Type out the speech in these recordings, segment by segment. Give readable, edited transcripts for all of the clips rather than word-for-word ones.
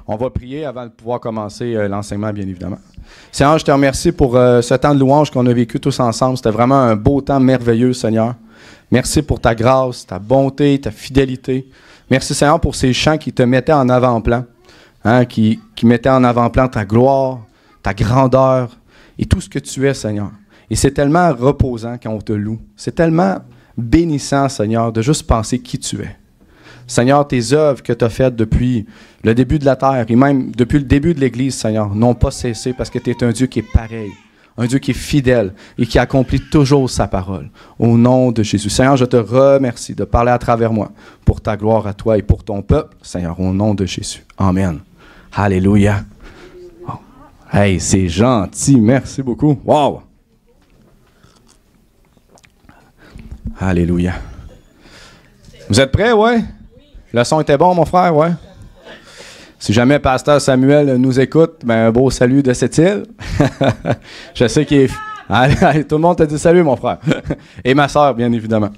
On va prier avant de pouvoir commencer l'enseignement, bien évidemment. Seigneur, je te remercie pour ce temps de louange qu'on a vécu tous ensemble. C'était vraiment un beau temps merveilleux, Seigneur. Merci pour ta grâce, ta bonté, ta fidélité. Merci, Seigneur, pour ces chants qui te mettaient en avant-plan, hein, qui mettaient en avant-plan ta gloire, ta grandeur et tout ce que tu es, Seigneur. Et c'est tellement reposant quand on te loue. C'est tellement bénissant, Seigneur, de juste penser qui tu es. Seigneur, tes œuvres que tu as faites depuis le début de la terre et même depuis le début de l'Église, Seigneur, n'ont pas cessé parce que tu es un Dieu qui est pareil, un Dieu qui est fidèle et qui accomplit toujours sa parole. Au nom de Jésus. Seigneur, je te remercie de parler à travers moi pour ta gloire à toi et pour ton peuple, Seigneur, au nom de Jésus. Amen. Alléluia. Oh. Hey, c'est gentil. Merci beaucoup. Wow. Alléluia. Vous êtes prêts, ouais? Le son était bon, mon frère, ouais? Si jamais Pasteur Samuel nous écoute, ben un beau salut de cette île. Je sais qu'il est... Allez, tout le monde te dit salut, mon frère. Et ma soeur, bien évidemment.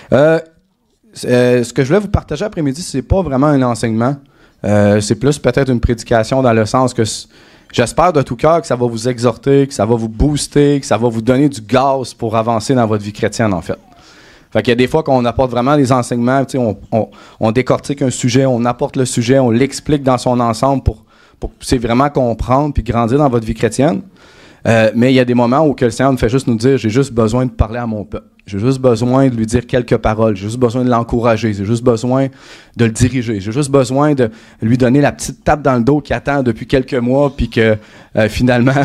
Ce que je voulais vous partager après-midi, c'est pas vraiment un enseignement. C'est plus peut-être une prédication dans le sens que j'espère de tout cœur que ça va vous exhorter, que ça va vous booster, que ça va vous donner du gaz pour avancer dans votre vie chrétienne, en fait. Fait qu'il y a des fois qu'on apporte vraiment des enseignements, tu sais, on décortique un sujet, on apporte le sujet, on l'explique dans son ensemble pour c'est vraiment comprendre puis grandir dans votre vie chrétienne. Mais il y a des moments où que le Seigneur nous fait juste nous dire, j'ai juste besoin de parler à mon peuple. J'ai juste besoin de lui dire quelques paroles. J'ai juste besoin de l'encourager. J'ai juste besoin de le diriger. J'ai juste besoin de lui donner la petite tape dans le dos qu'il attend depuis quelques mois puis que finalement,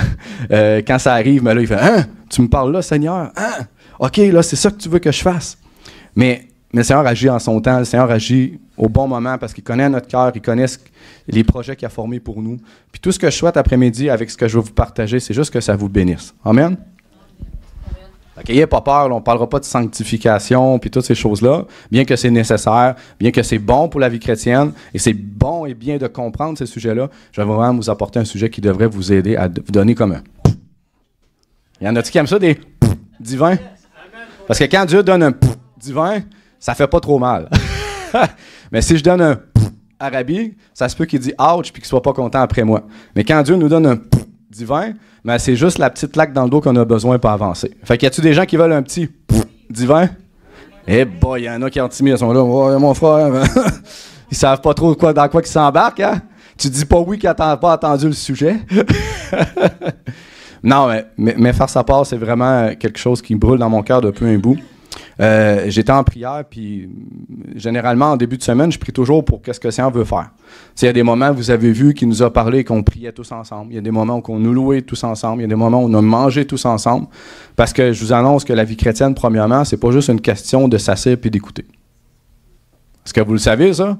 quand ça arrive, mais là, il fait « Hein? Tu me parles là, Seigneur? Hein? OK, là, c'est ça que tu veux que je fasse. » Mais le Seigneur agit en son temps, le Seigneur agit au bon moment parce qu'il connaît notre cœur, il connaît les projets qu'il a formés pour nous. Puis tout ce que je souhaite après-midi avec ce que je veux vous partager, c'est juste que ça vous bénisse. Amen? OK, n'ayez pas peur, là, on ne parlera pas de sanctification puis toutes ces choses-là, bien que c'est nécessaire, bien que c'est bon pour la vie chrétienne, et c'est bon et bien de comprendre ces sujets-là. Je vais vraiment vous apporter un sujet qui devrait vous aider à vous donner comme un... Il y en a-t-il qui aiment ça, des divins? Parce que quand Dieu donne un divin, ça fait pas trop mal. Mais si je donne un arabique, ça se peut qu'il dit ouch puis qu'il soit pas content après moi. Mais quand Dieu nous donne un divin, ben c'est juste la petite claque dans le dos qu'on a besoin pour avancer. Fait qu'il y a-tu des gens qui veulent un petit divin? Eh boy, il y en a qui sont timides, ils sont là, oh, mon frère, ils savent pas trop dans quoi ils s'embarquent, hein? Tu dis pas oui qu'ils n'ont pas attendu le sujet. Non, mais faire sa part, c'est vraiment quelque chose qui brûle dans mon cœur depuis un bout. J'étais en prière, puis généralement, en début de semaine, je prie toujours pour qu'est-ce que le Seigneur veut faire. Il y a des moments, vous avez vu, qu'il nous a parlé qu'on priait tous ensemble. Il y a des moments où on nous louait tous ensemble. Il y a des moments où on a mangé tous ensemble. Parce que je vous annonce que la vie chrétienne, premièrement, c'est pas juste une question de s'asseoir et d'écouter. Est-ce que vous le savez, ça?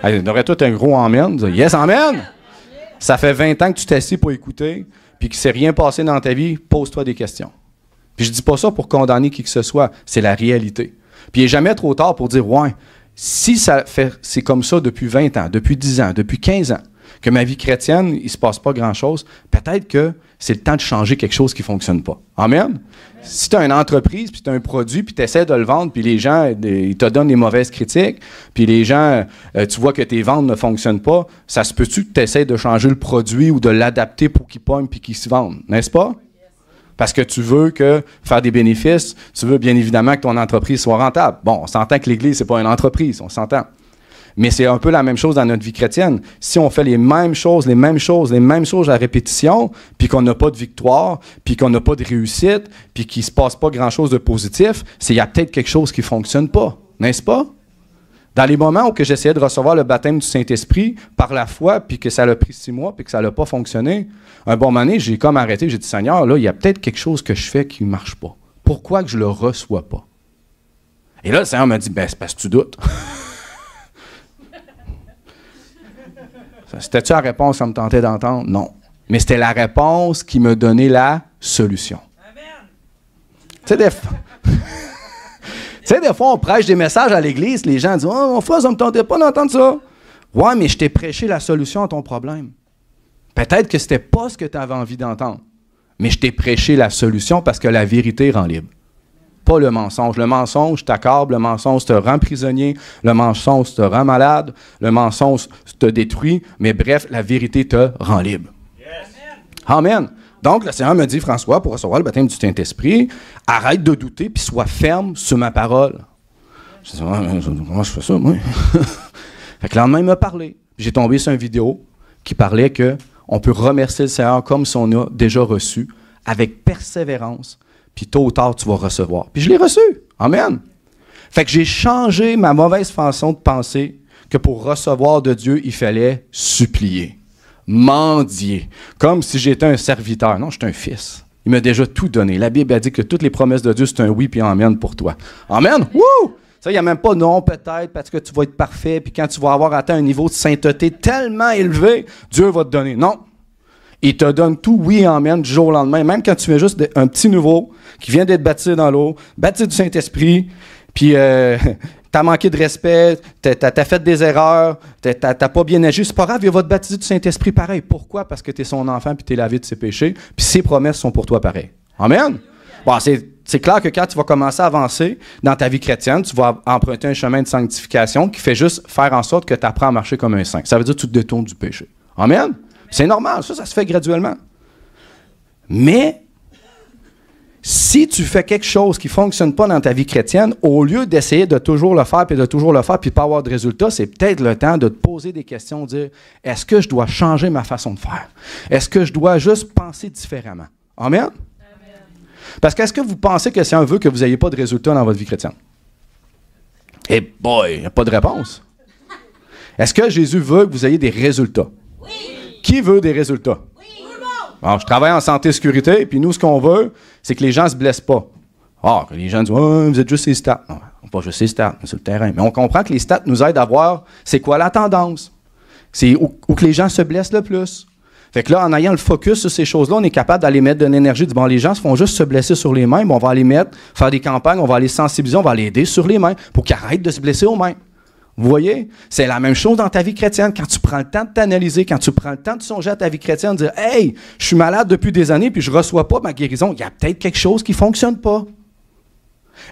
Yes. On aurait tout un gros amen. Yes, amen! Ça fait 20 ans que tu t'assis pour écouter, puis qu'il ne s'est rien passé dans ta vie, pose-toi des questions. Puis je dis pas ça pour condamner qui que ce soit, c'est la réalité. Puis il n'est jamais trop tard pour dire, ouais, si c'est comme ça depuis 20 ans, depuis 10 ans, depuis 15 ans, que ma vie chrétienne, il ne se passe pas grand-chose, peut-être que c'est le temps de changer quelque chose qui ne fonctionne pas. Amen? Si tu as une entreprise, puis tu as un produit, puis tu essaies de le vendre, puis les gens, ils te donnent des mauvaises critiques, puis les gens, tu vois que tes ventes ne fonctionnent pas, ça se peut-tu que tu essaies de changer le produit ou de l'adapter pour qu'il pogne puis qu'il se vende, n'est-ce pas? Parce que tu veux faire des bénéfices, tu veux bien évidemment que ton entreprise soit rentable. Bon, on s'entend que l'Église, c'est pas une entreprise, on s'entend. Mais c'est un peu la même chose dans notre vie chrétienne. Si on fait les mêmes choses à répétition, puis qu'on n'a pas de victoire, puis qu'on n'a pas de réussite, puis qu'il ne se passe pas grand-chose de positif, c'est qu'il y a peut-être quelque chose qui ne fonctionne pas, n'est-ce pas? Dans les moments où j'essayais de recevoir le baptême du Saint-Esprit par la foi, puis que ça l'a pris 6 mois, puis que ça n'a pas fonctionné, un bon moment donné, j'ai comme arrêté, j'ai dit, Seigneur, là, il y a peut-être quelque chose que je fais qui ne marche pas. Pourquoi que je ne le reçois pas? Et là, le Seigneur m'a dit, ben, c'est parce que tu doutes. C'était-tu la réponse que ça me tentait d'entendre? Non. Mais c'était la réponse qui me donnait la solution. Amen. Tu sais, des fois, on prêche des messages à l'Église, les gens disent « Oh, mon frère, ça ne me tentait pas d'entendre ça. » Ouais, mais je t'ai prêché la solution à ton problème. Peut-être que ce n'était pas ce que tu avais envie d'entendre, mais je t'ai prêché la solution parce que la vérité rend libre. pas le mensonge. Le mensonge t'accable, le mensonge te rend prisonnier, le mensonge te rend malade, le mensonge te détruit, mais bref, la vérité te rend libre. Yes. Amen. Donc, le Seigneur me dit, François, pour recevoir le baptême du Saint-Esprit, arrête de douter puis sois ferme sur ma parole. Je dis, comment je fais ça, moi? Fait que le lendemain, il m'a parlé. J'ai tombé sur une vidéo qui parlait qu'on peut remercier le Seigneur comme si on a déjà reçu, avec persévérance, puis tôt ou tard, tu vas recevoir. Puis je l'ai reçu. Amen. Fait que j'ai changé ma mauvaise façon de penser que pour recevoir de Dieu, il fallait supplier, mendier, comme si j'étais un serviteur. Non, je suis un fils. Il m'a déjà tout donné. La Bible a dit que toutes les promesses de Dieu, c'est un oui puis amen pour toi. Amen. Wouh! Ça, il n'y a même pas non, peut-être, parce que tu vas être parfait, puis quand tu vas avoir atteint un niveau de sainteté tellement élevé, Dieu va te donner. Non. Il te donne tout oui et amen du jour au lendemain. Même quand tu fais juste un petit nouveau qui vient d'être baptisé dans l'eau, baptisé du Saint-Esprit, puis t'as manqué de respect, t'as fait des erreurs, t'as pas bien agi, c'est pas grave, il va te baptiser du Saint-Esprit pareil. Pourquoi? Parce que t'es son enfant, puis t'es lavé de ses péchés, puis ses promesses sont pour toi pareil. Amen? Bon, c'est clair que quand tu vas commencer à avancer dans ta vie chrétienne, tu vas emprunter un chemin de sanctification qui fait juste faire en sorte que tu apprends à marcher comme un saint. Ça veut dire que tu te détournes du péché. Amen? C'est normal, ça se fait graduellement. Mais, si tu fais quelque chose qui ne fonctionne pas dans ta vie chrétienne, au lieu d'essayer de toujours le faire, puis de pas avoir de résultat, c'est peut-être le temps de te poser des questions, de dire, est-ce que je dois changer ma façon de faire? Est-ce que je dois juste penser différemment? Amen? Amen. Parce qu'est-ce que vous pensez que c'est un vœu que vous n'ayez pas de résultat dans votre vie chrétienne? Eh boy, il n'y a pas de réponse. Est-ce que Jésus veut que vous ayez des résultats? Oui! Qui veut des résultats? Oui. Alors, je travaille en santé et sécurité, puis nous, ce qu'on veut, c'est que les gens ne se blessent pas. Ah, que les gens disent, oh, vous êtes juste les stats. Non, pas juste les stats, mais sur le terrain. Mais on comprend que les stats nous aident à voir c'est quoi la tendance. C'est où que les gens se blessent le plus. Fait que là, en ayant le focus sur ces choses-là, on est capable d'aller mettre de l'énergie. Bon, les gens se font juste se blesser sur les mains, mais on va aller faire des campagnes, on va aller sensibiliser, on va les aider sur les mains pour qu'ils arrêtent de se blesser aux mains. Vous voyez? C'est la même chose dans ta vie chrétienne. Quand tu prends le temps de t'analyser, quand tu prends le temps de songer à ta vie chrétienne, de dire « Hey, je suis malade depuis des années puis je ne reçois pas ma guérison. Il y a peut-être quelque chose qui ne fonctionne pas.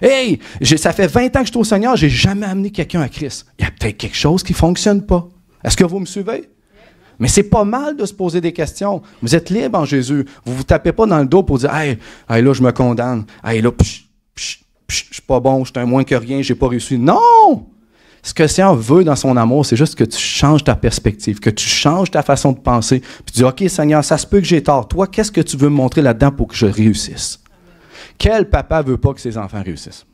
Hey, ça fait 20 ans que je suis au Seigneur, je n'ai jamais amené quelqu'un à Christ. Il y a peut-être quelque chose qui ne fonctionne pas. Est-ce que vous me suivez? Mais c'est pas mal de se poser des questions. Vous êtes libre en Jésus. Vous ne vous tapez pas dans le dos pour dire « Hey, là, je me condamne. Hey, là, je suis pas bon, je suis un moins que rien, je n'ai pas réussi. » Non! Ce que le Seigneur veut dans son amour, c'est juste que tu changes ta perspective, que tu changes ta façon de penser. Puis tu dis, OK, Seigneur, ça se peut que j'ai tort. Toi, qu'est-ce que tu veux me montrer là-dedans pour que je réussisse? Quel papa ne veut pas que ses enfants réussissent?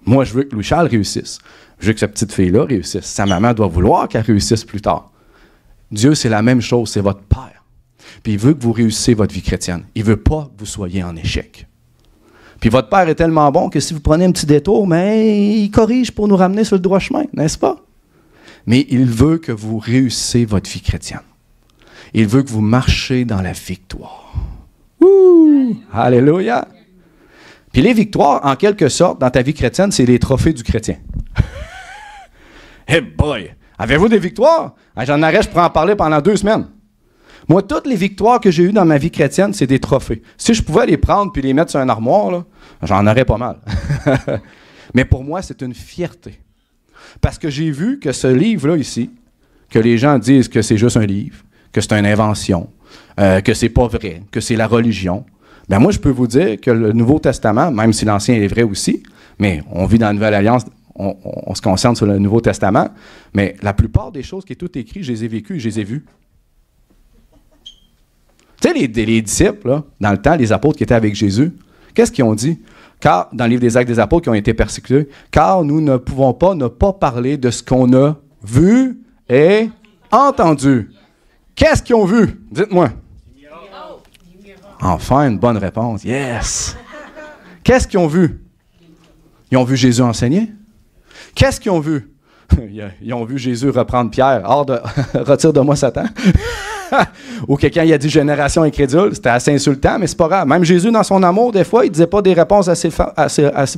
Moi, je veux que Louis-Charles réussisse. Je veux que cette petite fille-là réussisse. Sa maman doit vouloir qu'elle réussisse plus tard. Dieu, c'est la même chose, c'est votre Père. Puis il veut que vous réussissiez votre vie chrétienne. Il ne veut pas que vous soyez en échec. Puis votre Père est tellement bon que si vous prenez un petit détour, mais il corrige pour nous ramener sur le droit chemin, n'est-ce pas? Mais il veut que vous réussissiez votre vie chrétienne. Il veut que vous marchiez dans la victoire. Ouh! Alléluia! Puis les victoires, en quelque sorte, dans ta vie chrétienne, c'est les trophées du chrétien. Hey boy! Avez-vous des victoires? J'en arrête, je pourrais en parler pendant 2 semaines. Moi, toutes les victoires que j'ai eues dans ma vie chrétienne, c'est des trophées. Si je pouvais les prendre puis les mettre sur un armoire, là, j'en aurais pas mal. Mais pour moi, c'est une fierté. Parce que j'ai vu que ce livre-là ici, que les gens disent que c'est juste un livre, que c'est une invention, que c'est pas vrai, que c'est la religion, bien moi, je peux vous dire que le Nouveau Testament, même si l'Ancien est vrai aussi, mais on vit dans la Nouvelle Alliance, on se concentre sur le Nouveau Testament, mais la plupart des choses qui est tout écrit, je les ai vécues et je les ai vues. Tu sais, les disciples, là, dans le temps, les apôtres qui étaient avec Jésus, qu'est-ce qu'ils ont dit? Car, dans le livre des Actes des apôtres qui ont été persécutés, car nous ne pouvons pas ne pas parler de ce qu'on a vu et entendu. Qu'est-ce qu'ils ont vu? Dites-moi. Enfin, une bonne réponse. Yes! Qu'est-ce qu'ils ont vu? Ils ont vu Jésus enseigner. Qu'est-ce qu'ils ont vu? Ils ont vu Jésus reprendre Pierre. Retire de moi Satan. Ou quelqu'un il a dit génération incrédule. C'était assez insultant, mais c'est pas grave. Même Jésus, dans son amour, des fois, il disait pas des réponses assez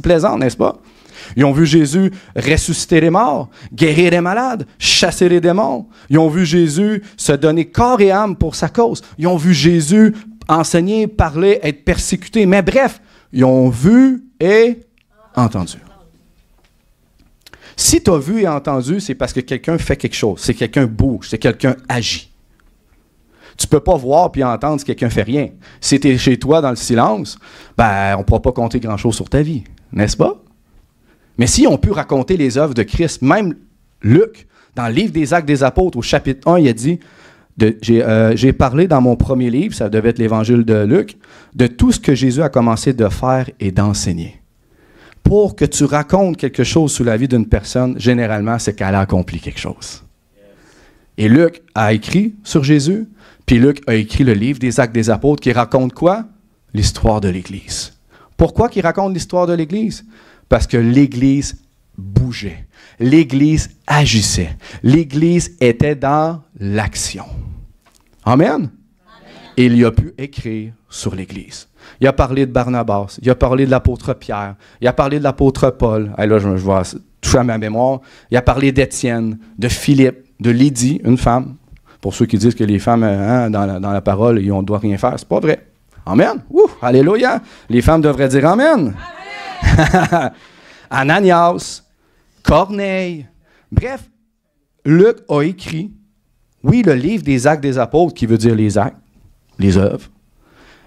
plaisantes, n'est-ce pas? Ils ont vu Jésus ressusciter les morts, guérir les malades, chasser les démons. Ils ont vu Jésus se donner corps et âme pour sa cause. Ils ont vu Jésus enseigner, parler, être persécuté. Mais bref, Ils ont vu et entendu. Si tu as vu et entendu, c'est parce que quelqu'un fait quelque chose, c'est quelqu'un bouge, c'est quelqu'un agit. Tu ne peux pas voir puis entendre si quelqu'un ne fait rien. Si tu es chez toi dans le silence, ben, on ne pourra pas compter grand-chose sur ta vie, n'est-ce pas? Mais si on peut raconter les œuvres de Christ, même Luc, dans le livre des Actes des Apôtres, au chapitre 1, il a dit, j'ai parlé dans mon premier livre, ça devait être l'évangile de Luc, de tout ce que Jésus a commencé de faire et d'enseigner. Pour que tu racontes quelque chose sur la vie d'une personne, généralement, c'est qu'elle a accompli quelque chose. Et Luc a écrit sur Jésus, puis Luc a écrit le livre des Actes des Apôtres qui raconte quoi? L'histoire de l'Église. Pourquoi qu'il raconte l'histoire de l'Église? Parce que l'Église bougeait. L'Église agissait. L'Église était dans l'action. Amen? Amen. Et il a pu écrire sur l'Église. Il a parlé de Barnabas, il a parlé de l'apôtre Pierre, il a parlé de l'apôtre Paul. Et là, je vais toucher à ma mémoire. Il a parlé d'Étienne, de Philippe, de Lydie, une femme. Pour ceux qui disent que les femmes, dans la parole, on ne doit rien faire, c'est pas vrai. Amen. Alléluia. Les femmes devraient dire Amen. Amen. Ananias, Corneille. Bref, Luc a écrit, oui, le livre des Actes des Apôtres, qui veut dire les actes, les œuvres,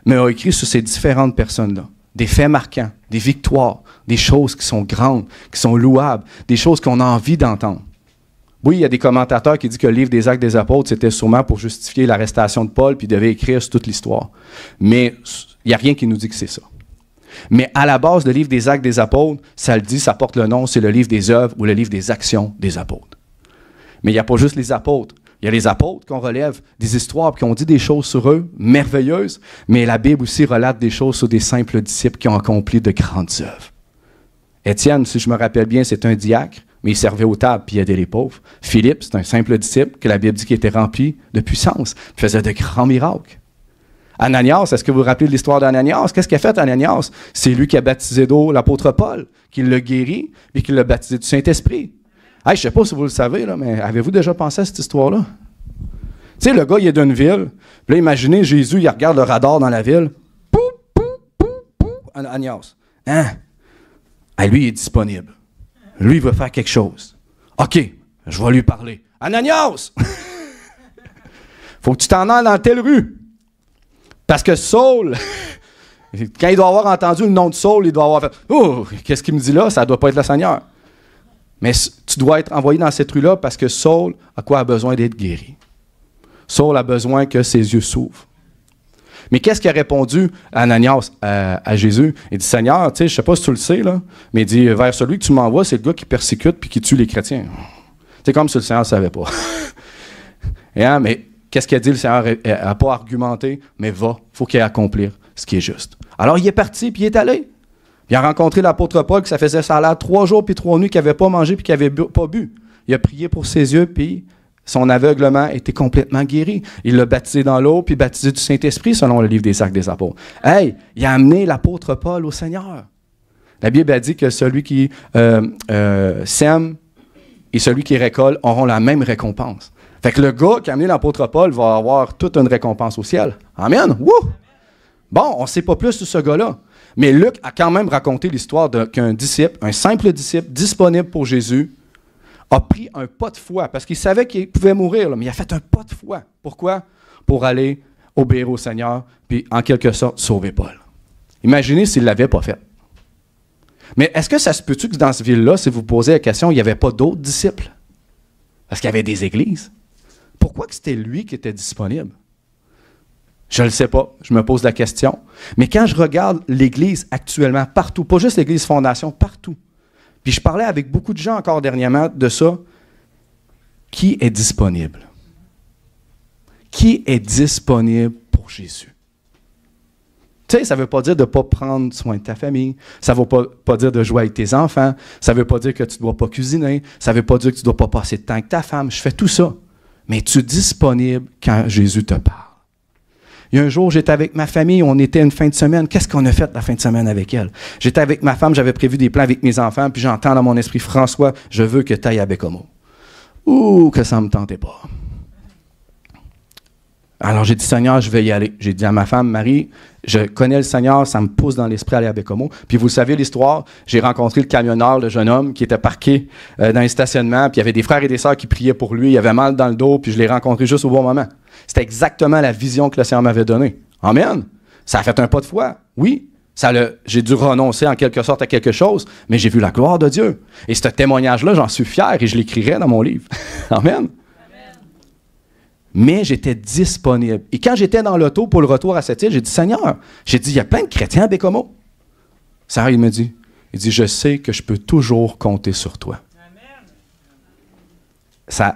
mais a écrit sur ces différentes personnes-là. Des faits marquants, des victoires, des choses qui sont grandes, qui sont louables, des choses qu'on a envie d'entendre. Oui, il y a des commentateurs qui disent que le livre des Actes des Apôtres, c'était sûrement pour justifier l'arrestation de Paul, puis il devait écrire sur toute l'histoire. Mais il n'y a rien qui nous dit que c'est ça. Mais à la base, le livre des Actes des Apôtres, ça le dit, ça porte le nom, c'est le livre des œuvres ou le livre des actions des apôtres. Mais il n'y a pas juste les apôtres. Il y a les apôtres qu'on relève des histoires puis qu'on dit des choses sur eux, merveilleuses, mais la Bible aussi relate des choses sur des simples disciples qui ont accompli de grandes œuvres. Étienne, si je me rappelle bien, c'est un diacre, mais il servait aux tables puis il aidait les pauvres. Philippe, c'est un simple disciple que la Bible dit qu'il était rempli de puissance, puis faisait de grands miracles. Ananias, est-ce que vous vous rappelez de l'histoire d'Ananias? Qu'est-ce qu'a fait Ananias? C'est lui qui a baptisé d'eau l'apôtre Paul, qui l'a guéri et qui l'a baptisé du Saint-Esprit. Hey, je ne sais pas si vous le savez, là, mais avez-vous déjà pensé à cette histoire-là? Tu sais, le gars, il est d'une ville. Puis là, imaginez, Jésus, il regarde le radar dans la ville. Pou, pou, pou, pou. Ananias. Hein? Hey, lui, il est disponible. Lui, il veut faire quelque chose. OK, je vais lui parler. Ananias! Faut que tu t'en ailles dans telle rue. Parce que Saul, quand il doit avoir entendu le nom de Saul, il doit avoir fait « Oh, qu'est-ce qu'il me dit là? Ça ne doit pas être le Seigneur. » Mais tu dois être envoyé dans cette rue-là parce que Saul a besoin d'être guéri. Saul a besoin que ses yeux s'ouvrent. Mais qu'est-ce qu'il a répondu à Ananias, à Jésus? Il dit « Seigneur, tu sais, je ne sais pas si tu le sais, là, mais il dit « Vers celui que tu m'envoies, c'est le gars qui persécute puis qui tue les chrétiens. » C'est comme si le Seigneur ne savait pas. Mais qu'est-ce qu'il a dit? Le Seigneur n'a pas argumenté, mais va, il faut qu'il accomplir ce qui est juste. Alors il est parti, puis il est allé. Il a rencontré l'apôtre Paul, que ça faisait ça là 3 jours puis 3 nuits, qu'il n'avait pas mangé puis qu'il n'avait pas bu. Il a prié pour ses yeux, puis son aveuglement était complètement guéri. Il l'a baptisé dans l'eau, puis baptisé du Saint-Esprit, selon le livre des Actes des Apôtres. Hey, il a amené l'apôtre Paul au Seigneur. La Bible a dit que celui qui sème et celui qui récolte auront la même récompense. Fait que le gars qui a amené l'apôtre Paul va avoir toute une récompense au ciel. Amen! Wouh! Bon, on ne sait pas plus sur ce gars-là. Mais Luc a quand même raconté l'histoire qu'un disciple, un simple disciple, disponible pour Jésus, a pris un pas de foi, parce qu'il savait qu'il pouvait mourir, là, mais il a fait un pas de foi. Pourquoi? Pour aller obéir au Seigneur, puis en quelque sorte sauver Paul. Imaginez s'il ne l'avait pas fait. Mais est-ce que ça se peut-tu que dans cette ville-là, si vous posez la question, il n'y avait pas d'autres disciples? Parce qu'il y avait des églises. Pourquoi que c'était lui qui était disponible? Je ne le sais pas, je me pose la question. Mais quand je regarde l'Église actuellement, partout, pas juste l'Église Fondation, partout, puis je parlais avec beaucoup de gens encore dernièrement de ça, qui est disponible? Qui est disponible pour Jésus? Tu sais, ça ne veut pas dire de ne pas prendre soin de ta famille, ça ne veut pas dire de jouer avec tes enfants, ça ne veut pas dire que tu ne dois pas cuisiner, ça ne veut pas dire que tu ne dois pas passer de temps avec ta femme, je fais tout ça. Mais tu es disponible quand Jésus te parle. Il y a un jour, j'étais avec ma famille, on était une fin de semaine. Qu'est-ce qu'on a fait la fin de semaine avec elle? J'étais avec ma femme, j'avais prévu des plans avec mes enfants, puis j'entends dans mon esprit, François, je veux que tu ailles à Bécomo. Ouh, que ça ne me tentait pas. Alors j'ai dit, Seigneur, je vais y aller. J'ai dit à ma femme, Marie, je connais le Seigneur, ça me pousse dans l'esprit à aller à Bécomo. Puis vous savez l'histoire, j'ai rencontré le camionneur, le jeune homme qui était parqué dans les stationnements, puis il y avait des frères et des sœurs qui priaient pour lui, il avait mal dans le dos, puis je l'ai rencontré juste au bon moment. C'était exactement la vision que le Seigneur m'avait donnée. Amen. Ça a fait un pas de foi, oui. J'ai dû renoncer en quelque sorte à quelque chose, mais j'ai vu la gloire de Dieu. Et ce témoignage-là, j'en suis fier et je l'écrirai dans mon livre. Amen. Mais j'étais disponible. Et quand j'étais dans l'auto pour le retour à cette île, j'ai dit, Seigneur, il y a plein de chrétiens à Bécomo. Sarah, il dit, je sais que je peux toujours compter sur toi.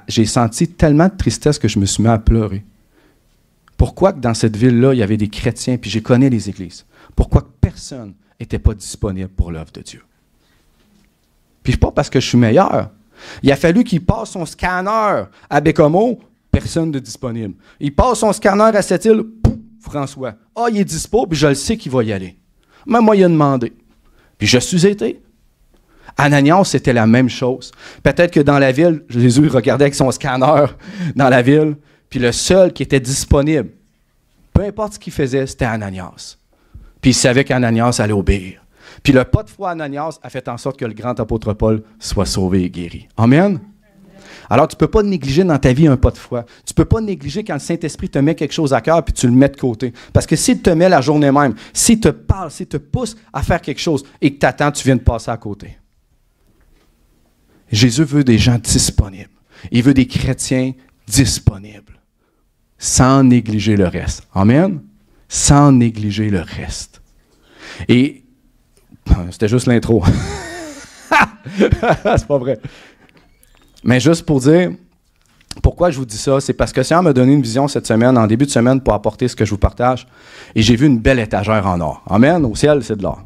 J'ai senti tellement de tristesse que je me suis mis à pleurer. Pourquoi que dans cette ville-là, il y avait des chrétiens, puis je connais les églises? Pourquoi que personne n'était pas disponible pour l'œuvre de Dieu? Puis pas parce que je suis meilleur. Il a fallu qu'il passe son scanner à Bécomo, personne de disponible. Il passe son scanner à cette île, pouf, François. Ah, il est dispo, puis je le sais qu'il va y aller. Même moi, il a demandé. Puis je suis été. Ananias, c'était la même chose. Peut-être que dans la ville, Jésus regardait avec son scanner dans la ville, puis le seul qui était disponible, peu importe ce qu'il faisait, c'était Ananias. Puis il savait qu'Ananias allait obéir. Puis le pas de foi Ananias a fait en sorte que le grand apôtre Paul soit sauvé et guéri. Amen? Alors, tu ne peux pas négliger dans ta vie un pas de foi. Tu ne peux pas négliger quand le Saint-Esprit te met quelque chose à cœur puis tu le mets de côté. Parce que s'il te met la journée même, s'il te parle, s'il te pousse à faire quelque chose et que tu attends, tu viens de passer à côté. Jésus veut des gens disponibles. Il veut des chrétiens disponibles. Sans négliger le reste. Amen? Sans négliger le reste. Et c'était juste l'intro. C'est pas vrai. Mais juste pour dire, pourquoi je vous dis ça, c'est parce que le Seigneur m'a donné une vision cette semaine, en début de semaine, pour apporter ce que je vous partage. Et j'ai vu une belle étagère en or. Amen? Au ciel, c'est de l'or.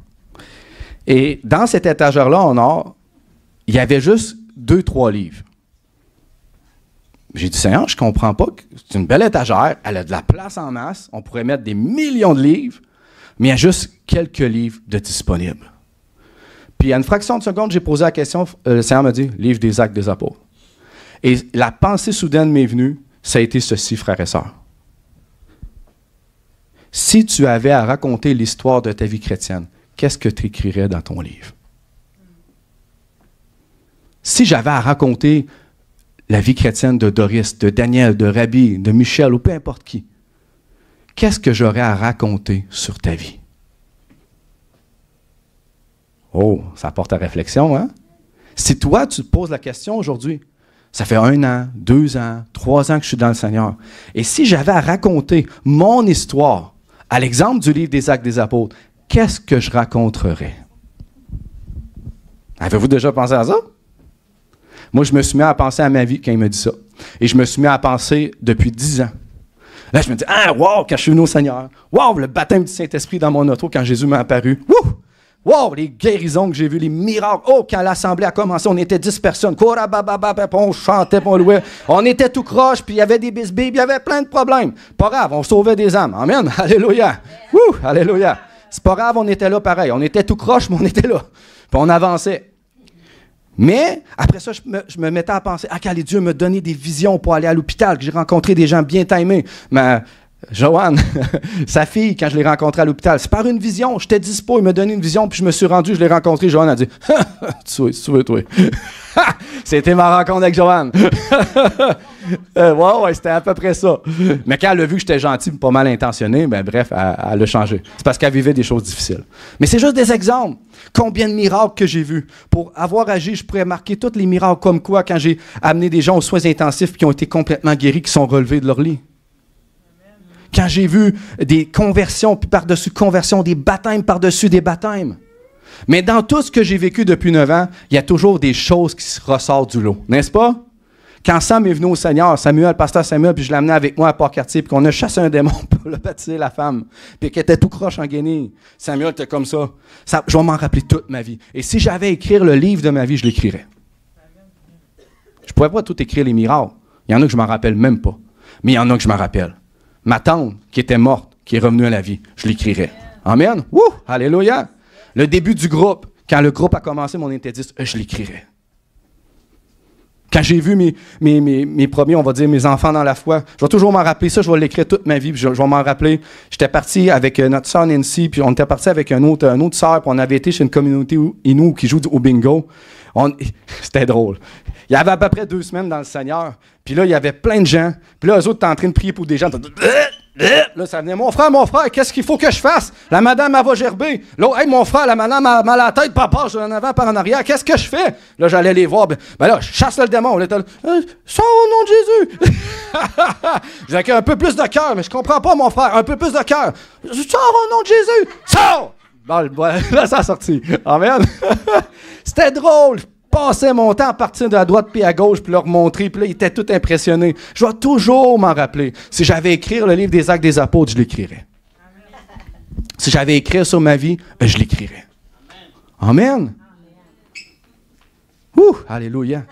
Et dans cette étagère-là en or, il y avait juste 2-3 livres. J'ai dit, Seigneur, je ne comprends pas. C'est une belle étagère, elle a de la place en masse, on pourrait mettre des millions de livres, mais il y a juste quelques livres de disponibles. Puis, à une fraction de seconde, j'ai posé la question, le Seigneur m'a dit, livre des Actes des Apôtres. Et la pensée soudaine m'est venue, ça a été ceci, frères et sœurs. Si tu avais à raconter l'histoire de ta vie chrétienne, qu'est-ce que tu écrirais dans ton livre? Si j'avais à raconter la vie chrétienne de Doris, de Daniel, de Rabbi, de Michel, ou peu importe qui, qu'est-ce que j'aurais à raconter sur ta vie? Oh, ça apporte à réflexion, hein? Si toi, tu te poses la question aujourd'hui, ça fait 1 an, 2 ans, 3 ans que je suis dans le Seigneur, et si j'avais à raconter mon histoire, à l'exemple du livre des Actes des Apôtres, qu'est-ce que je raconterais? Avez-vous déjà pensé à ça? Moi, je me suis mis à penser à ma vie quand il me dit ça. Et je me suis mis à penser depuis 10 ans. Là, je me dis, ah, wow, quand je suis venu au Seigneur. Wow, le baptême du Saint-Esprit dans mon auto quand Jésus m'est apparu. Wouh! Wow, les guérisons que j'ai vues, les miracles. Oh, quand l'assemblée a commencé, on était 10 personnes. On chantait, on louait. On était tout croche, puis il y avait des bisbilles, puis il y avait plein de problèmes. Pas grave, on sauvait des âmes. Amen. Alléluia. Wouh, alléluia. C'est pas grave, on était là pareil. On était tout croche, mais on était là. Puis on avançait. Mais, après ça, je me mettais à penser, ah, quand les dieux me donnaient des visions pour aller à l'hôpital, que j'ai rencontré des gens bien timés. Mais Joanne, sa fille, quand je l'ai rencontrée à l'hôpital, c'est par une vision. J'étais dispo, il m'a donné une vision, puis je me suis rendu, je l'ai rencontré. Joanne a dit, tu veux, toi. C'était ma rencontre avec Joanne. Ouais, c'était à peu près ça. Mais quand elle a vu que j'étais gentil, pas mal intentionné, ben bref, elle a changé. C'est parce qu'elle vivait des choses difficiles. Mais c'est juste des exemples. Combien de miracles que j'ai vus. Pour avoir agi, je pourrais marquer tous les miracles, comme quoi, quand j'ai amené des gens aux soins intensifs qui ont été complètement guéris, qui sont relevés de leur lit. Quand j'ai vu des conversions, puis par-dessus conversions, des baptêmes par-dessus des baptêmes. Mais dans tout ce que j'ai vécu depuis 9 ans, il y a toujours des choses qui se ressortent du lot, n'est-ce pas? Quand Sam est venu au Seigneur, Samuel, pasteur Samuel, puis je l'ai amené avec moi à Port-Cartier, puis qu'on a chassé un démon pour le baptiser la femme, puis qu'elle était tout croche en guenille. Samuel était comme ça. Je vais m'en rappeler toute ma vie. Et si j'avais à écrire le livre de ma vie, je l'écrirais. Je ne pourrais pas tout écrire les miracles. Il y en a que je ne m'en rappelle même pas. Mais il y en a que je m'en rappelle. Ma tante, qui était morte, qui est revenue à la vie, je l'écrirais. Amen. Wouh! Alléluia! Le début du groupe, quand le groupe a commencé, on était 10, je l'écrirais. Quand j'ai vu mes premiers, on va dire, mes enfants dans la foi, je vais toujours m'en rappeler ça, je vais l'écrire toute ma vie, puis je vais m'en rappeler. J'étais parti avec notre sœur Nancy, puis on était parti avec une autre sœur, puis on avait été chez une communauté Inou qui joue au bingo. C'était drôle. Il y avait à peu près 2 semaines dans le Seigneur, puis là, il y avait plein de gens, puis là, eux autres étaient en train de prier pour des gens. Là, ça venait, mon frère, qu'est-ce qu'il faut que je fasse? La madame, elle va gerber. Là, hey, mon frère, la madame a mal à la tête, papa, je en avant, par en arrière. Qu'est-ce que je fais? Là, j'allais les voir. Ben là, je chasse le démon. Là, sors au nom de Jésus. J'ai un peu plus de cœur, mais je comprends pas, mon frère. Un peu plus de cœur. Sors au nom de Jésus. Sors! Bon, là, ça a sorti. Amen. C'était drôle. Je passais mon temps à partir de la droite puis à gauche puis leur montrer, puis là, ils étaient tout impressionnés. Je vais toujours m'en rappeler. Si j'avais écrire le livre des Actes des Apôtres, je l'écrirais. Si j'avais écrire sur ma vie, je l'écrirais. Amen. Ouh, alléluia.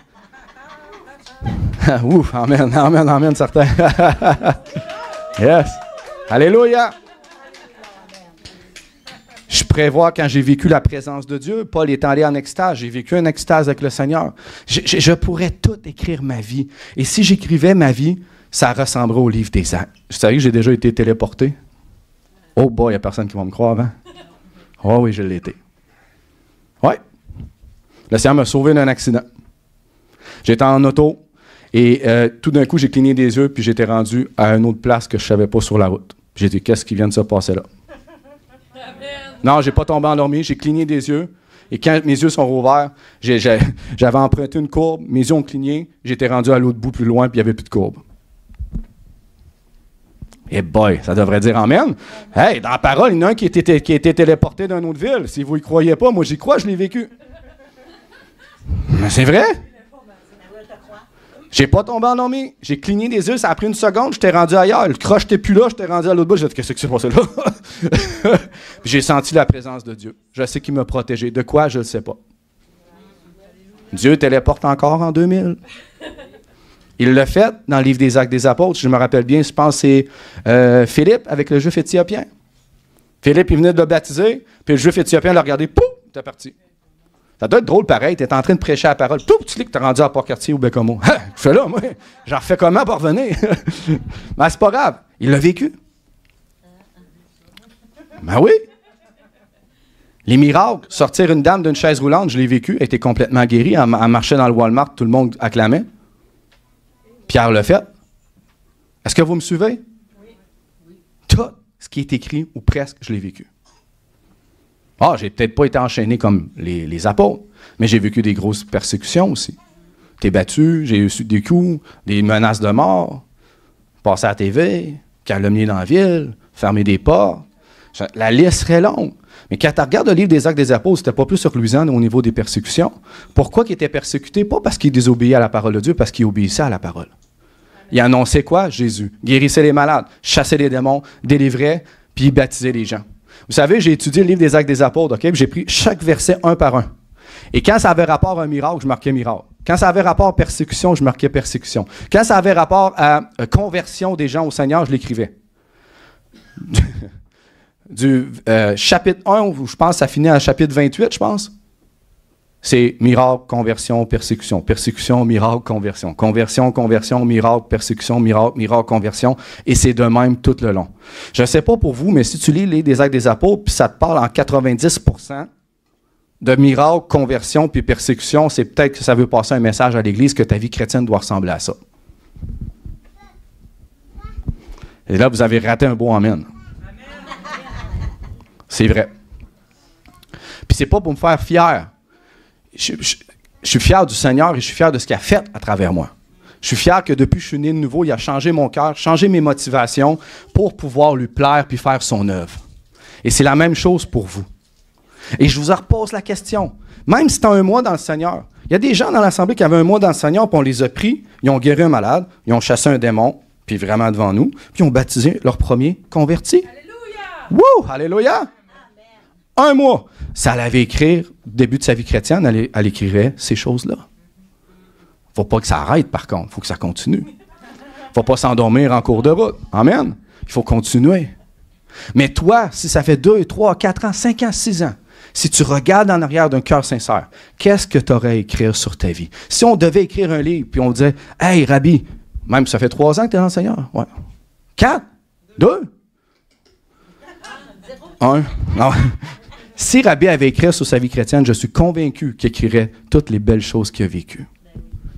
Ouh, amen, amen, amen, certain. Yes. Alléluia. Je prévois quand j'ai vécu la présence de Dieu, Paul est allé en extase, j'ai vécu une extase avec le Seigneur. Je pourrais tout écrire ma vie. Et si j'écrivais ma vie, ça ressemblerait au livre des Actes. Vous savez que j'ai déjà été téléporté? Oh boy, il n'y a personne qui va me croire, hein? Oh oui, je l'ai été. Oui. Le Seigneur m'a sauvé d'un accident. J'étais en auto et tout d'un coup, j'ai cligné des yeux puis j'étais rendu à une autre place que je ne savais pas sur la route. J'ai dit, qu'est-ce qui vient de se passer là? Non, je n'ai pas tombé endormi, j'ai cligné des yeux. Et quand mes yeux sont rouverts, j'avais emprunté une courbe, mes yeux ont cligné, j'étais rendu à l'autre bout plus loin, puis il n'y avait plus de courbe. Eh boy, ça devrait dire amen. Hey, dans la parole, il y en a un qui a été téléporté d'une autre ville. Si vous y croyez pas, moi j'y crois, je l'ai vécu. Mais c'est vrai? J'ai pas tombé endormi. J'ai cligné des yeux, ça a pris 1 seconde, j'étais rendu ailleurs. Le croche n'était plus là, j'étais rendu à l'autre bout. J'ai dit, qu'est-ce que c'est passé là? J'ai senti la présence de Dieu. Je sais qu'il m'a protégé. De quoi, je ne sais pas. Dieu téléporte encore en 2000. Il l'a fait dans le livre des Actes des Apôtres. Je me rappelle bien, je pense que c'est Philippe avec le juif éthiopien. Philippe, il venait de le baptiser, puis le juif éthiopien l'a regardé, pouf, il était parti. Ça doit être drôle pareil, tu es en train de prêcher la parole, pouf, tu lis que tu es rendu à Port-Cartier ou Bécomo. Je fais là, moi, j'en refais comment pour revenir? Mais c'est pas grave, il l'a vécu. Ben oui. Les miracles, sortir une dame d'une chaise roulante, je l'ai vécu, elle était complètement guérie, elle marchait dans le Walmart, tout le monde acclamait. Pierre l'a fait. Est-ce que vous me suivez? Oui. Tout ce qui est écrit, ou presque, je l'ai vécu. Ah, j'ai peut-être pas été enchaîné comme les apôtres, mais j'ai vécu des grosses persécutions aussi. T'es battu, j'ai eu des coups, des menaces de mort, passer à la TV, calomnier dans la ville, fermer des portes. La liste serait longue. Mais quand tu regardes le livre des Actes des Apôtres, c'était pas plus reluisant au niveau des persécutions. Pourquoi il était persécuté? Pas parce qu'il désobéissait à la parole de Dieu, parce qu'il obéissait à la parole. Il annonçait quoi? Jésus. Guérissait les malades, chassait les démons, délivrait, puis il baptisait les gens. Vous savez, j'ai étudié le livre des Actes des Apôtres, OK? J'ai pris chaque verset un par un. Et quand ça avait rapport à un miracle, je marquais miracle. Quand ça avait rapport à persécution, je marquais persécution. Quand ça avait rapport à conversion des gens au Seigneur, je l'écrivais. Du chapitre 1, où je pense que ça finit à chapitre 28, je pense. C'est miracle, conversion, persécution. Persécution, miracle, conversion. Conversion, conversion, miracle, persécution, miracle, miracle, conversion. Et c'est de même tout le long. Je ne sais pas pour vous, mais si tu lis les des Actes des Apôtres, puis ça te parle en 90% de miracle, conversion, puis persécution, c'est peut-être que ça veut passer un message à l'Église que ta vie chrétienne doit ressembler à ça. Et là, vous avez raté un beau amen. C'est vrai. Puis c'est pas pour me faire fier. Je suis fier du Seigneur et je suis fier de ce qu'il a fait à travers moi. Je suis fier que depuis que je suis né de nouveau, il a changé mon cœur, changé mes motivations pour pouvoir lui plaire puis faire son œuvre. Et c'est la même chose pour vous. Et je vous repose la question. Même si tu as 1 mois dans le Seigneur, il y a des gens dans l'Assemblée qui avaient 1 mois dans le Seigneur, puis on les a pris, ils ont guéri un malade, ils ont chassé un démon, puis vraiment devant nous, puis ils ont baptisé leur premier converti. Alléluia! Wouh! Alléluia! 1 mois. Ça l'avait écrire, au début de sa vie chrétienne, elle écrirait ces choses-là. Il ne faut pas que ça arrête, par contre. Il faut que ça continue. Il ne faut pas s'endormir en cours de route. Amen. Il faut continuer. Mais toi, si ça fait 2, 3, 4 ans, 5 ans, 6 ans, Si tu regardes en arrière d'un cœur sincère, qu'est-ce que tu aurais à écrire sur ta vie? Si on devait écrire un livre, puis on disait, « Hey, Rabbi, même ça fait 3 ans que tu es dans le Seigneur. Ouais. 4? 2? 1? Non. Si Rabbi avait écrit sur sa vie chrétienne, je suis convaincu qu'il écrirait toutes les belles choses qu'il a vécues.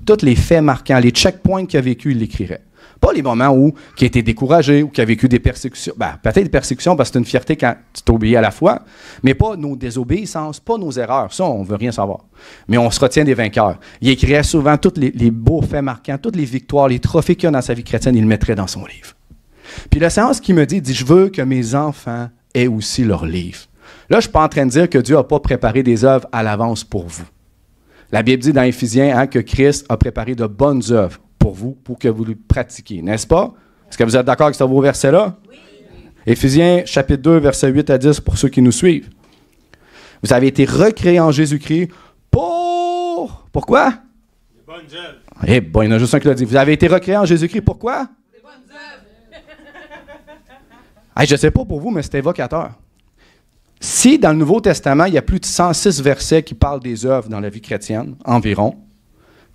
Tous les faits marquants, les checkpoints qu'il a vécu, il l'écrirait. Pas les moments où il a été découragé ou qu'il a vécu des persécutions. Ben, peut-être des persécutions parce que c'est une fierté quand tu t'obéis à la foi, mais pas nos désobéissances, pas nos erreurs. Ça, on ne veut rien savoir. Mais on se retient des vainqueurs. Il écrirait souvent tous les beaux faits marquants, toutes les victoires, les trophées qu'il y a dans sa vie chrétienne, il le mettrait dans son livre. Puis le Seigneur, ce qu'il me dit, je veux que mes enfants aient aussi leur livre. Là, je ne suis pas en train de dire que Dieu n'a pas préparé des œuvres à l'avance pour vous. La Bible dit dans Éphésiens que Christ a préparé de bonnes œuvres pour vous, pour que vous les pratiquiez, n'est-ce pas? Est-ce que vous êtes d'accord avec ce beau verset-là? Oui. Éphésiens, chapitre 2, versets 8 à 10, pour ceux qui nous suivent. Vous avez été recréés en Jésus-Christ pour... Pourquoi? Les bonnes œuvres. Eh bon, il y en a juste un qui l'a dit. Vous avez été recréés en Jésus-Christ, pourquoi? Les bonnes œuvres. Hey, je ne sais pas pour vous, mais c'est évocateur. Si dans le Nouveau Testament, il y a plus de 106 versets qui parlent des œuvres dans la vie chrétienne, environ,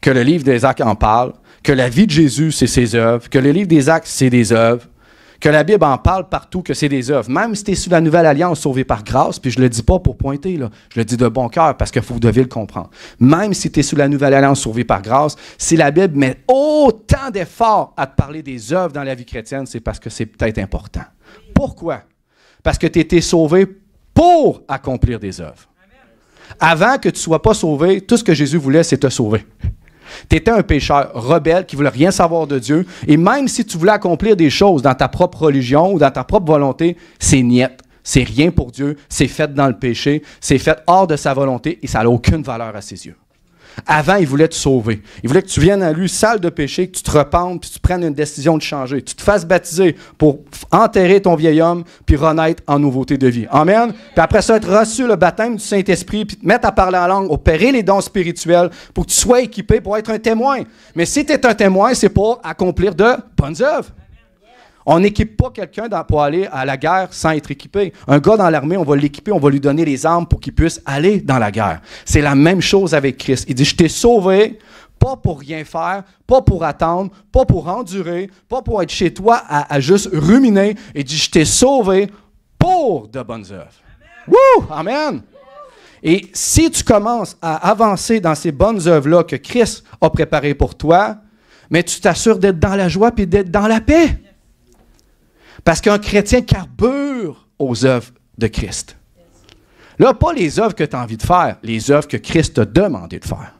que le livre des Actes en parle, que la vie de Jésus, c'est ses œuvres, que le livre des Actes, c'est des œuvres, que la Bible en parle partout, que c'est des œuvres. Même si tu es sous la Nouvelle Alliance sauvé par grâce, puis je ne le dis pas pour pointer, là, je le dis de bon cœur parce que vous devez le comprendre. Même si tu es sous la Nouvelle Alliance sauvé par grâce, si la Bible met autant d'efforts à te parler des œuvres dans la vie chrétienne, c'est parce que c'est peut-être important. Pourquoi? Parce que tu as été sauvé pour accomplir des œuvres. Avant que tu ne sois pas sauvé, tout ce que Jésus voulait, c'est te sauver. Tu étais un pécheur rebelle qui ne voulait rien savoir de Dieu. Et même si tu voulais accomplir des choses dans ta propre religion ou dans ta propre volonté, c'est niette. C'est rien pour Dieu. C'est fait dans le péché. C'est fait hors de sa volonté et ça n'a aucune valeur à ses yeux. Avant, il voulait te sauver. Il voulait que tu viennes à lui, sale de péché, que tu te repentes, puis tu prennes une décision de changer. Tu te fasses baptiser pour enterrer ton vieil homme, puis renaître en nouveauté de vie. Amen. Puis après ça, être reçu le baptême du Saint-Esprit, puis te mettre à parler en langue, opérer les dons spirituels pour que tu sois équipé pour être un témoin. Mais si tu es un témoin, c'est pour accomplir de bonnes œuvres. On n'équipe pas quelqu'un pour aller à la guerre sans être équipé. Un gars dans l'armée, on va l'équiper, on va lui donner les armes pour qu'il puisse aller dans la guerre. C'est la même chose avec Christ. Il dit, je t'ai sauvé, pas pour rien faire, pas pour attendre, pas pour endurer, pas pour être chez toi à juste ruminer. Il dit, je t'ai sauvé pour de bonnes œuvres. Wouh! Amen! Et si tu commences à avancer dans ces bonnes œuvres-là que Christ a préparées pour toi, mais tu t'assures d'être dans la joie et d'être dans la paix. Parce qu'un chrétien carbure aux œuvres de Christ. Là, pas les œuvres que tu as envie de faire, les œuvres que Christ t'a demandé de faire.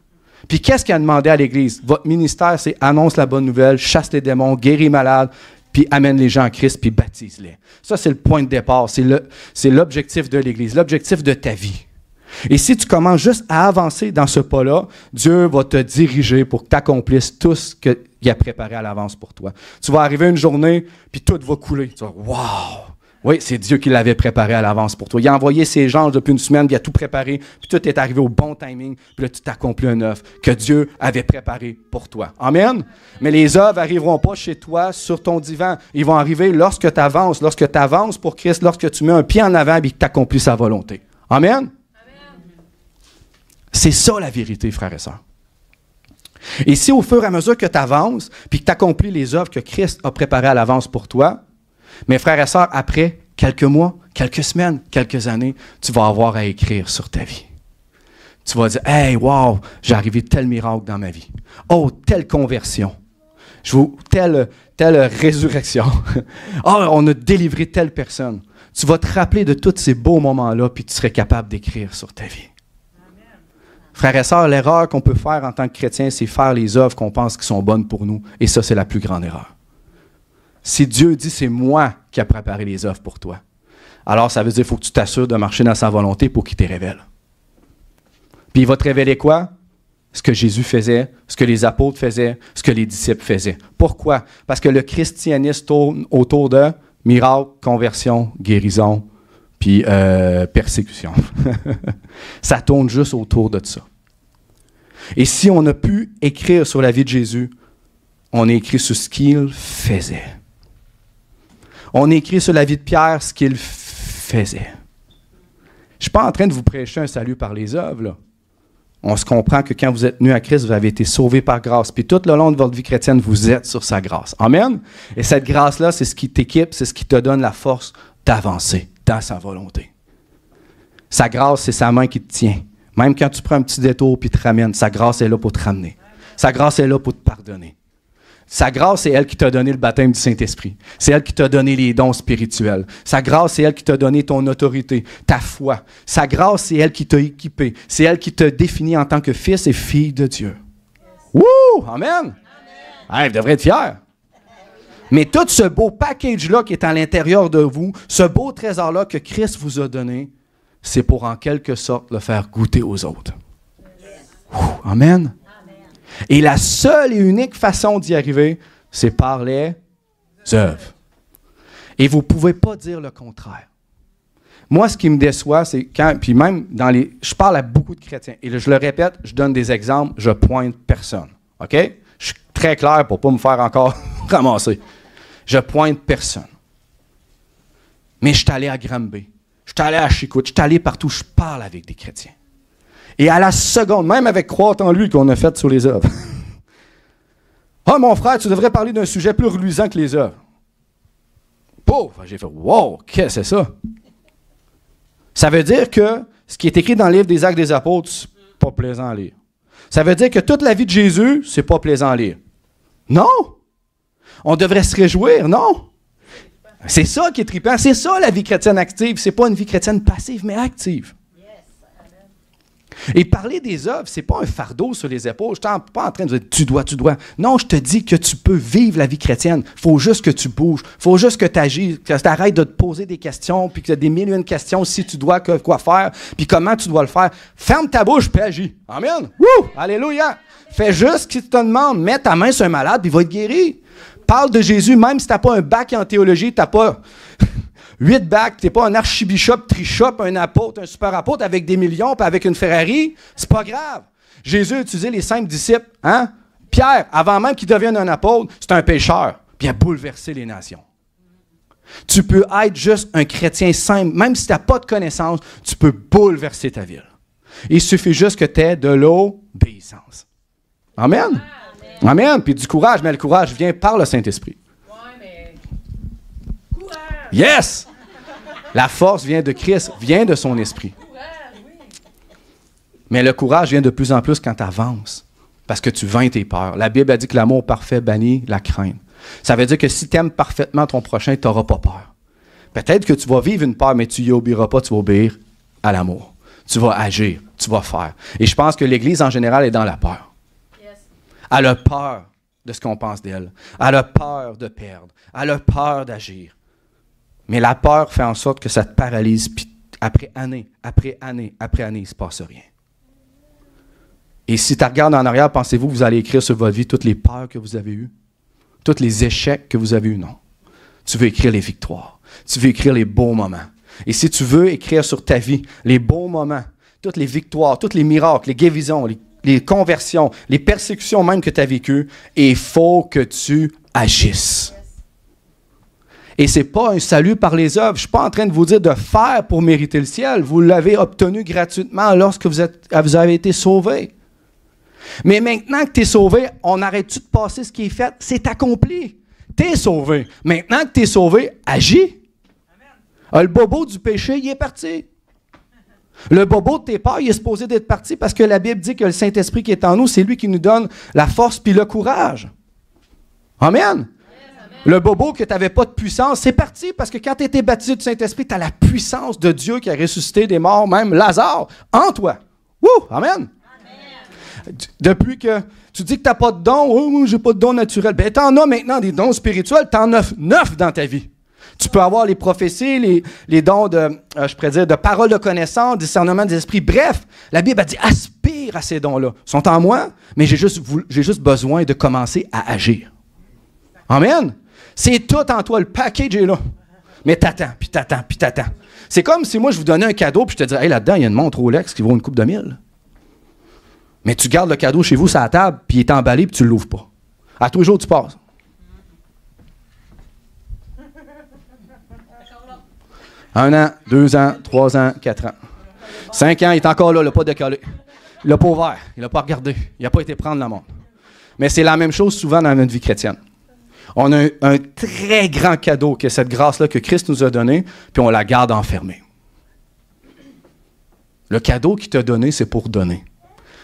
Puis qu'est-ce qu'il a demandé à l'Église? Votre ministère, c'est annonce la bonne nouvelle, chasse les démons, guéris les malades, puis amène les gens à Christ, puis baptise-les. Ça, c'est le point de départ. C'est l'objectif de l'Église, l'objectif de ta vie. Et si tu commences juste à avancer dans ce pas-là, Dieu va te diriger pour que tu accomplisses tout ce qu'il a préparé à l'avance pour toi. Tu vas arriver une journée, puis tout va couler. Tu vas « Wow! » Oui, c'est Dieu qui l'avait préparé à l'avance pour toi. Il a envoyé ses anges depuis une semaine, puis il a tout préparé, puis tout est arrivé au bon timing, puis là, tu t'accomplis une œuvre que Dieu avait préparée pour toi. Amen? Mais les œuvres n'arriveront pas chez toi, sur ton divan. Ils vont arriver lorsque tu avances pour Christ, lorsque tu mets un pied en avant et que tu accomplis sa volonté. Amen? C'est ça la vérité, frères et sœurs. Et si au fur et à mesure que tu avances, puis que tu accomplis les œuvres que Christ a préparées à l'avance pour toi, mes frères et sœurs, après quelques mois, quelques semaines, quelques années, tu vas avoir à écrire sur ta vie. Tu vas dire, « Hey, wow, j'ai arrivé tel miracle dans ma vie. Oh, telle conversion. Telle résurrection. Oh, on a délivré telle personne. » Tu vas te rappeler de tous ces beaux moments-là, puis tu serais capable d'écrire sur ta vie. Frères et sœurs, l'erreur qu'on peut faire en tant que chrétien, c'est faire les œuvres qu'on pense qui sont bonnes pour nous. Et ça, c'est la plus grande erreur. Si Dieu dit, c'est moi qui ai préparé les œuvres pour toi, alors ça veut dire qu'il faut que tu t'assures de marcher dans sa volonté pour qu'il te révèle. Puis il va te révéler quoi? Ce que Jésus faisait, ce que les apôtres faisaient, ce que les disciples faisaient. Pourquoi? Parce que le christianisme tourne autour de miracles, conversion, guérison, puis persécution. Ça tourne juste autour de ça. Et si on a pu écrire sur la vie de Jésus, on a écrit sur ce qu'il faisait. On a écrit sur la vie de Pierre ce qu'il faisait. Je ne suis pas en train de vous prêcher un salut par les œuvres, là. On se comprend que quand vous êtes venus à Christ, vous avez été sauvés par grâce. Puis tout le long de votre vie chrétienne, vous êtes sur sa grâce. Amen? Et cette grâce-là, c'est ce qui t'équipe, c'est ce qui te donne la force d'avancer dans sa volonté. Sa grâce, c'est sa main qui te tient. Même quand tu prends un petit détour et te ramène, sa grâce est là pour te ramener. Sa grâce est là pour te pardonner. Sa grâce, c'est elle qui t'a donné le baptême du Saint-Esprit. C'est elle qui t'a donné les dons spirituels. Sa grâce, c'est elle qui t'a donné ton autorité, ta foi. Sa grâce, c'est elle qui t'a équipé. C'est elle qui te définit en tant que fils et fille de Dieu. Wouh! Amen! Hey, vous devrez être fiers. Mais tout ce beau package-là qui est à l'intérieur de vous, ce beau trésor-là que Christ vous a donné, c'est pour en quelque sorte le faire goûter aux autres. Amen! Et la seule et unique façon d'y arriver, c'est par les œuvres. Et vous ne pouvez pas dire le contraire. Moi, ce qui me déçoit, c'est quand, puis même dans les, je parle à beaucoup de chrétiens, et je le répète, je donne des exemples, je pointe personne. OK? Je suis très clair pour ne pas me faire encore ramasser. Je pointe personne. Mais je suis allé à Granby, je suis allé à Chicout, je suis allé partout, je parle avec des chrétiens. Et à la seconde, même avec Croire en lui qu'on a fait sur les œuvres. Ah, mon frère, tu devrais parler d'un sujet plus reluisant que les œuvres. Pouf! J'ai fait, wow, qu'est-ce que c'est ça? Ça veut dire que ce qui est écrit dans le livre des Actes des Apôtres, c'est pas plaisant à lire. Ça veut dire que toute la vie de Jésus, c'est pas plaisant à lire. Non! On devrait se réjouir, non? C'est ça qui est trippant. C'est ça la vie chrétienne active. C'est pas une vie chrétienne passive, mais active. Et parler des œuvres, ce n'est pas un fardeau sur les épaules. Je ne suis pas en train de dire tu dois. Non, je te dis que tu peux vivre la vie chrétienne. Il faut juste que tu bouges. Il faut juste que tu agisses, que tu arrêtes de te poser des questions, puis que tu as des mille et une questions si tu dois quoi faire, puis comment tu dois le faire. Ferme ta bouche, puis agis. Amen. Wouh! Alléluia. Fais juste ce qu'il te demande. Mets ta main sur un malade, puis il va être guéri. Parle de Jésus, même si tu n'as pas un bac en théologie, tu n'as pas 8 bacs, tu n'es pas un archibishop, trichop, un apôtre, un super apôtre avec des millions puis avec une Ferrari, c'est pas grave. Jésus a utilisé les 5 disciples. Hein? Pierre, avant même qu'il devienne un apôtre, c'est un pécheur, puis il a bouleversé les nations. Tu peux être juste un chrétien simple, même si tu n'as pas de connaissances, tu peux bouleverser ta ville. Il suffit juste que tu aies de l'obéissance. Amen? Amen. Puis du courage, mais le courage vient par le Saint-Esprit. Yes! La force vient de Christ, vient de son esprit. Mais le courage vient de plus en plus quand tu avances, parce que tu vaincs tes peurs. La Bible a dit que l'amour parfait bannit la crainte. Ça veut dire que si tu aimes parfaitement ton prochain, tu n'auras pas peur. Peut-être que tu vas vivre une peur, mais tu n'y obéiras pas, tu vas obéir à l'amour. Tu vas agir, tu vas faire. Et je pense que l'Église en général est dans la peur. Elle a peur de ce qu'on pense d'elle. Elle a peur de perdre. Elle a peur d'agir. Mais la peur fait en sorte que ça te paralyse, puis après année, après année, après année, il ne se passe rien. Et si tu regardes en arrière, pensez-vous que vous allez écrire sur votre vie toutes les peurs que vous avez eues? Tous les échecs que vous avez eus? Non. Tu veux écrire les victoires. Tu veux écrire les beaux moments. Et si tu veux écrire sur ta vie les beaux moments, toutes les victoires, tous les miracles, les guérisons, les conversions, les persécutions même que tu as vécues, il faut que tu agisses. Et ce n'est pas un salut par les œuvres. Je ne suis pas en train de vous dire de faire pour mériter le ciel. Vous l'avez obtenu gratuitement lorsque vous avez été sauvés. Mais maintenant que tu es sauvé, on arrête-tu de passer ce qui est fait? C'est accompli. Tu es sauvé. Maintenant que tu es sauvé, agis. Le bobo du péché, il est parti. Le bobo de tes peurs, il est supposé d'être parti parce que la Bible dit que le Saint-Esprit qui est en nous, c'est lui qui nous donne la force puis le courage. Amen. Le bobo que tu n'avais pas de puissance, c'est parti parce que quand tu étais baptisé du Saint-Esprit, tu as la puissance de Dieu qui a ressuscité des morts, même Lazare, en toi. Wouh! Amen! Amen. Depuis que tu dis que tu n'as pas de don, oh, moi, je n'ai pas de don naturel. Bien, tu en as maintenant des dons spirituels, tu en as 9 dans ta vie. Tu peux avoir les prophéties, les dons de, je pourrais dire, de parole de connaissance, discernement des esprits. Bref, la Bible a dit aspire à ces dons-là. Ils sont en moi, mais j'ai juste besoin de commencer à agir. Amen! C'est tout en toi, le package est là. Mais t'attends, puis t'attends, puis t'attends. C'est comme si moi, je vous donnais un cadeau, puis je te disais, hey, là-dedans, il y a une montre Rolex qui vaut une coupe de 1000. Mais tu gardes le cadeau chez vous sur la table, puis il est emballé, puis tu ne l'ouvres pas. À tous les jours, tu passes. 1 an, 2 ans, 3 ans, 4 ans. 5 ans, il est encore là, il n'a pas décollé. Il l'a pas ouvert, il l'a pas regardé, il n'a pas été prendre la montre. Mais c'est la même chose souvent dans notre vie chrétienne. On a un très grand cadeau, qui est cette grâce-là que Christ nous a donnée, puis on la garde enfermée. Le cadeau qu'il t'a donné, c'est pour donner.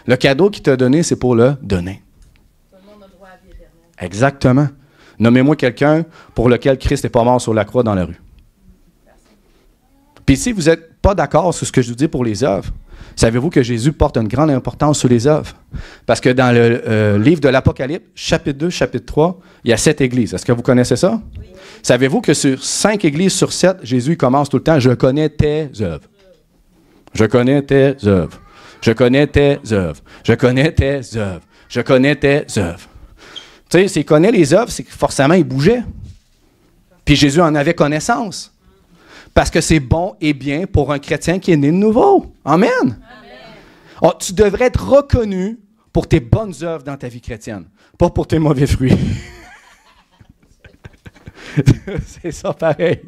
Le cadeau qu'il t'a donné, c'est pour le donner. Tout le monde a droit à la vie éternelle. Exactement. Nommez-moi quelqu'un pour lequel Christ n'est pas mort sur la croix dans la rue. Puis si vous n'êtes pas d'accord sur ce que je vous dis pour les œuvres, savez-vous que Jésus porte une grande importance sur les œuvres? Parce que dans le livre de l'Apocalypse, chapitre 2, chapitre 3, il y a 7 églises. Est-ce que vous connaissez ça? Oui. Savez-vous que sur 5 églises sur 7, Jésus commence tout le temps « Je connais tes œuvres. Je connais tes œuvres. Je connais tes œuvres. Je connais tes œuvres. Je connais tes œuvres. » Tu sais, s'il connaît les œuvres, c'est que forcément, il bougeait. Puis Jésus en avait connaissance. Parce que c'est bon et bien pour un chrétien qui est né de nouveau. Amen. Amen. Oh, tu devrais être reconnu pour tes bonnes œuvres dans ta vie chrétienne, pas pour tes mauvais fruits. C'est ça pareil.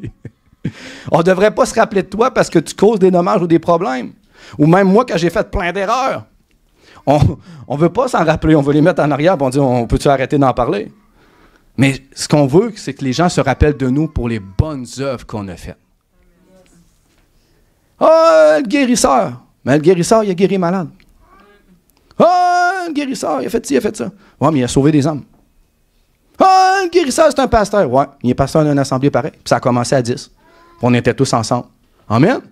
On ne devrait pas se rappeler de toi parce que tu causes des dommages ou des problèmes. Ou même moi, quand j'ai fait plein d'erreurs. On ne veut pas s'en rappeler, on veut les mettre en arrière et on dit, on peut-tu arrêter d'en parler? Mais ce qu'on veut, c'est que les gens se rappellent de nous pour les bonnes œuvres qu'on a faites. Ah, le guérisseur. Mais le guérisseur, il a guéri malade. Ah, le guérisseur, il a fait ci, il a fait ça. Ouais, mais il a sauvé des âmes. Ah, le guérisseur, c'est un pasteur. Ouais, il est pasteur d'une assemblée pareil. Puis ça a commencé à 10. On était tous ensemble. Amen? Amen.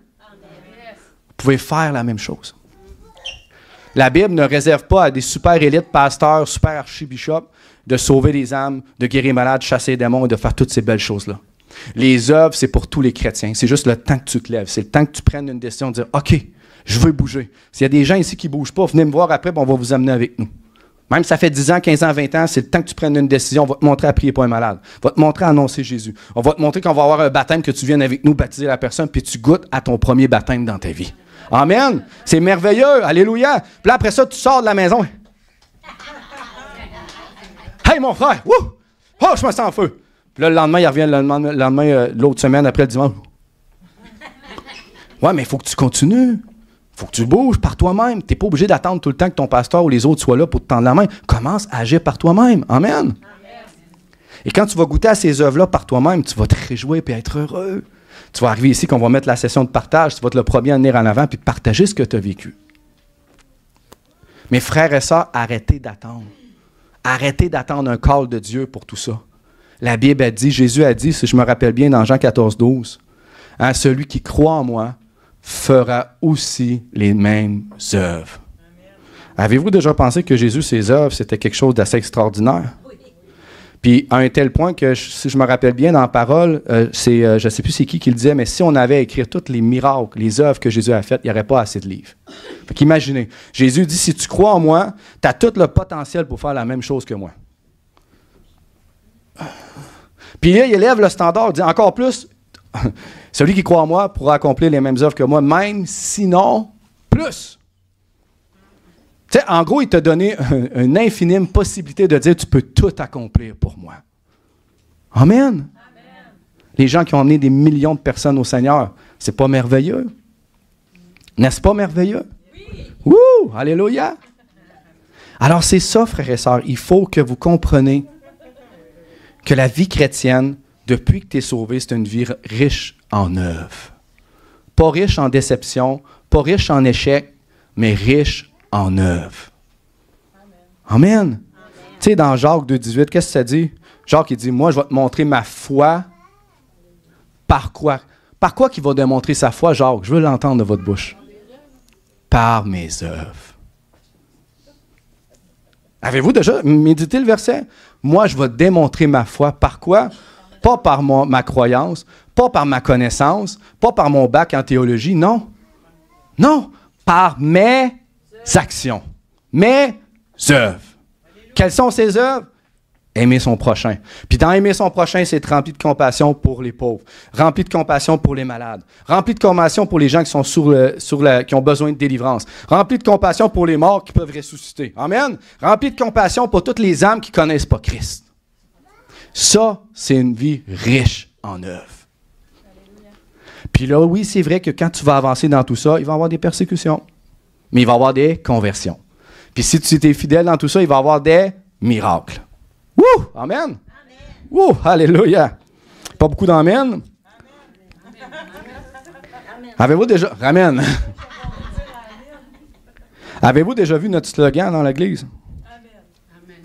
Vous pouvez faire la même chose. La Bible ne réserve pas à des super élites, pasteurs, super archibishops, de sauver des âmes, de guérir malades, chasser les démons et de faire toutes ces belles choses-là. Les œuvres, c'est pour tous les chrétiens. C'est juste le temps que tu te lèves. C'est le temps que tu prennes une décision de dire « OK, je veux bouger. » S'il y a des gens ici qui ne bougent pas, venez me voir après, puis on va vous amener avec nous. Même si ça fait 10 ans, 15 ans, 20 ans, c'est le temps que tu prennes une décision. On va te montrer à prier pour un malade. On va te montrer à annoncer Jésus. On va te montrer qu'on va avoir un baptême, que tu viennes avec nous baptiser la personne, puis tu goûtes à ton premier baptême dans ta vie. Amen. C'est merveilleux. Alléluia. Puis là, après ça, tu sors de la maison. Hey, mon frère. Wouh! Oh, je me sens en feu. Puis là, le lendemain, il revient le lendemain, l'autre semaine, après le dimanche. Ouais, mais il faut que tu continues. Il faut que tu bouges par toi-même. Tu n'es pas obligé d'attendre tout le temps que ton pasteur ou les autres soient là pour te tendre la main. Commence à agir par toi-même. Amen. Amen. Et quand tu vas goûter à ces œuvres-là par toi-même, tu vas te réjouir et être heureux. Tu vas arriver ici, qu'on va mettre la session de partage. Tu vas être le premier à venir en avant et partager ce que tu as vécu. Mes frères et sœurs, arrêtez d'attendre. Arrêtez d'attendre un call de Dieu pour tout ça. La Bible a dit, Jésus a dit, si je me rappelle bien, dans Jean 14, 12, hein, celui qui croit en moi fera aussi les mêmes œuvres. Avez-vous déjà pensé que Jésus, ses œuvres, c'était quelque chose d'assez extraordinaire? Oui. Puis à un tel point que, si je me rappelle bien dans la parole, je ne sais plus c'est qui le disait, mais si on avait à écrire tous les miracles, les œuvres que Jésus a faites, il n'y aurait pas assez de livres. Fait qu'imaginez, Jésus dit, si tu crois en moi, tu as tout le potentiel pour faire la même chose que moi. Puis là, il élève le standard, il dit encore plus, celui qui croit en moi pourra accomplir les mêmes œuvres que moi, même sinon plus. Tu sais, en gros, il t'a donné une infime possibilité de dire tu peux tout accomplir pour moi. Amen. Amen. Les gens qui ont amené des millions de personnes au Seigneur, c'est pas merveilleux? N'est-ce pas merveilleux? Oui. Wouh! Alléluia! Alors c'est ça, frères et sœurs, il faut que vous compreniez que la vie chrétienne, depuis que tu es sauvé, c'est une vie riche en œuvres. Pas riche en déception, pas riche en échecs, mais riche en œuvres. Amen. Amen. Tu sais, dans Jacques 2,18, qu'est-ce que ça dit? Jacques, il dit, moi, je vais te montrer ma foi. Par quoi? Par quoi qu'il va démontrer sa foi, Jacques? Je veux l'entendre de votre bouche. Par mes œuvres. Avez-vous déjà médité le verset? Moi, je vais démontrer ma foi. Par quoi? Pas par ma croyance, pas par ma connaissance, pas par mon bac en théologie, non. Non, par mes actions, mes œuvres. Quelles sont ces œuvres? Aimer son prochain. Puis dans aimer son prochain, c'est être rempli de compassion pour les pauvres, rempli de compassion pour les malades, rempli de compassion pour les gens qui sont qui ont besoin de délivrance, rempli de compassion pour les morts qui peuvent ressusciter. Amen. Rempli de compassion pour toutes les âmes qui ne connaissent pas Christ. Ça, c'est une vie riche en œuvres. Puis là, oui, c'est vrai que quand tu vas avancer dans tout ça, il va y avoir des persécutions. Mais il va y avoir des conversions. Puis si tu es fidèle dans tout ça, il va y avoir des miracles. Wouh! Amen! Wouh! Alléluia! Pas beaucoup d'amen. Avez-vous déjà... Amen! Avez-vous déjà vu notre slogan dans l'église?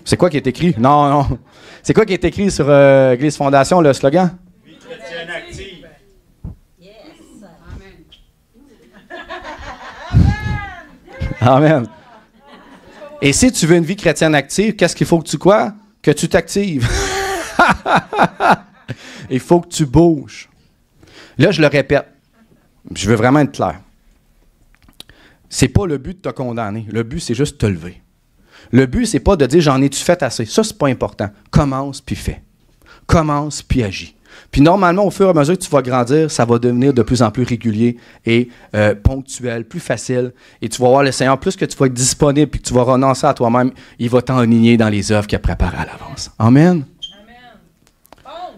C'est quoi qui est écrit? Non, non. C'est quoi qui est écrit sur Église Fondation, le slogan? Vie chrétienne active. Amen. Et si tu veux une vie chrétienne active, qu'est-ce qu'il faut que tu quoi? Que tu t'actives. Il faut que tu bouges. Là, je le répète. Je veux vraiment être clair. C'est pas le but de te condamner. Le but, c'est juste de te lever. Le but, c'est pas de dire « j'en ai-tu fait assez ». Ça, c'est pas important. Commence, puis fais. Commence, puis agis. Puis normalement, au fur et à mesure que tu vas grandir, ça va devenir de plus en plus régulier et ponctuel, plus facile. Et tu vas voir le Seigneur, plus que tu vas être disponible puis que tu vas renoncer à toi-même, il va t'enligner dans les œuvres qu'il a préparées à l'avance. Amen.